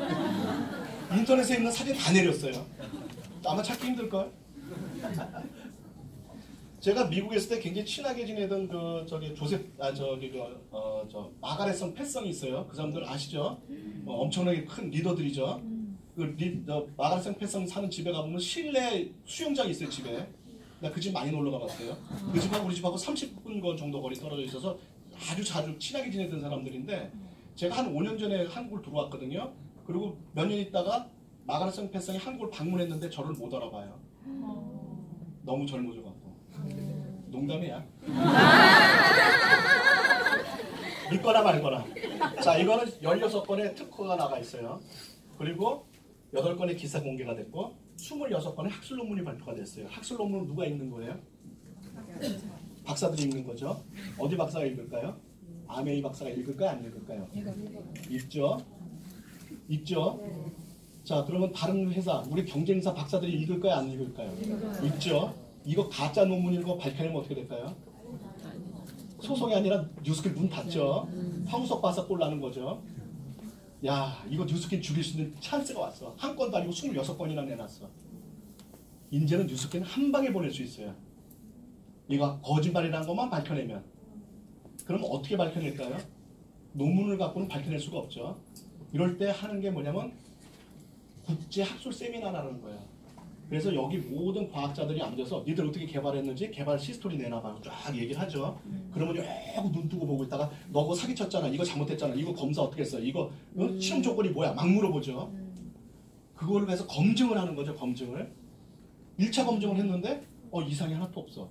인터넷에 있는 사진 다 내렸어요. 아마 찾기 힘들걸? 제가 미국에 있을 때 굉장히 친하게 지내던 마가렛성 패성이 있어요. 그 사람들 아시죠? 엄청나게 큰 리더들이죠. 마가렛성 패성 사는 집에 가보면 실내 수영장이 있어요. 집에. 나 그 집 많이 놀러 가봤어요. 그 집하고 우리 집하고 30분 정도 거리 떨어져 있어서 아주 자주 친하게 지내던 사람들인데 제가 한 5년 전에 한국을 들어왔거든요. 그리고 몇 년 있다가 마가렛성 패성이 한국을 방문했는데 저를 못 알아봐요. 너무 젊어져갖고. 농담이야. 믿거나 말거나. 자, 이거는 16건의 특허가 나가 있어요. 그리고 8건의 기사 공개가 됐고 26건의 학술 논문이 발표가 됐어요. 학술 논문은 누가 읽는 거예요? 박사들이 읽는 거죠. 어디 박사가 읽을까요? 아메이 박사가 읽을까요? 안 읽을까요? 읽죠. 읽죠. 자, 그러면 다른 회사, 우리 경쟁사 박사들이 읽을까요? 안 읽을까요? 읽죠. 이거 가짜 논문인 거 밝혀내면 어떻게 될까요? 소송이 아니라 뉴스킬 문 닫죠. 황우석 박사 꼴 나는 거죠. 야, 이거 뉴스킨 죽일 수 있는 찬스가 왔어. 한 건도 아니고 26건이나 내놨어. 이제는 뉴스킨 한 방에 보낼 수 있어요. 이거 거짓말이라는 것만 밝혀내면. 그럼 어떻게 밝혀낼까요? 논문을 갖고는 밝혀낼 수가 없죠. 이럴 때 하는 게 뭐냐면 국제학술 세미나라는 거예요. 그래서 여기 모든 과학자들이 앉아서 니들 어떻게 개발했는지 개발 시스토리 내놔봐요. 쫙 얘기를 하죠. 그러면 요 눈 뜨고 보고 있다가 너 그거 사기쳤잖아. 이거 잘못했잖아. 이거 검사 어떻게 했어? 이거 실험 조건이 뭐야? 막 물어보죠. 그걸 위해서 검증을 하는 거죠. 검증을. 1차 검증을 했는데 이상이 하나도 없어.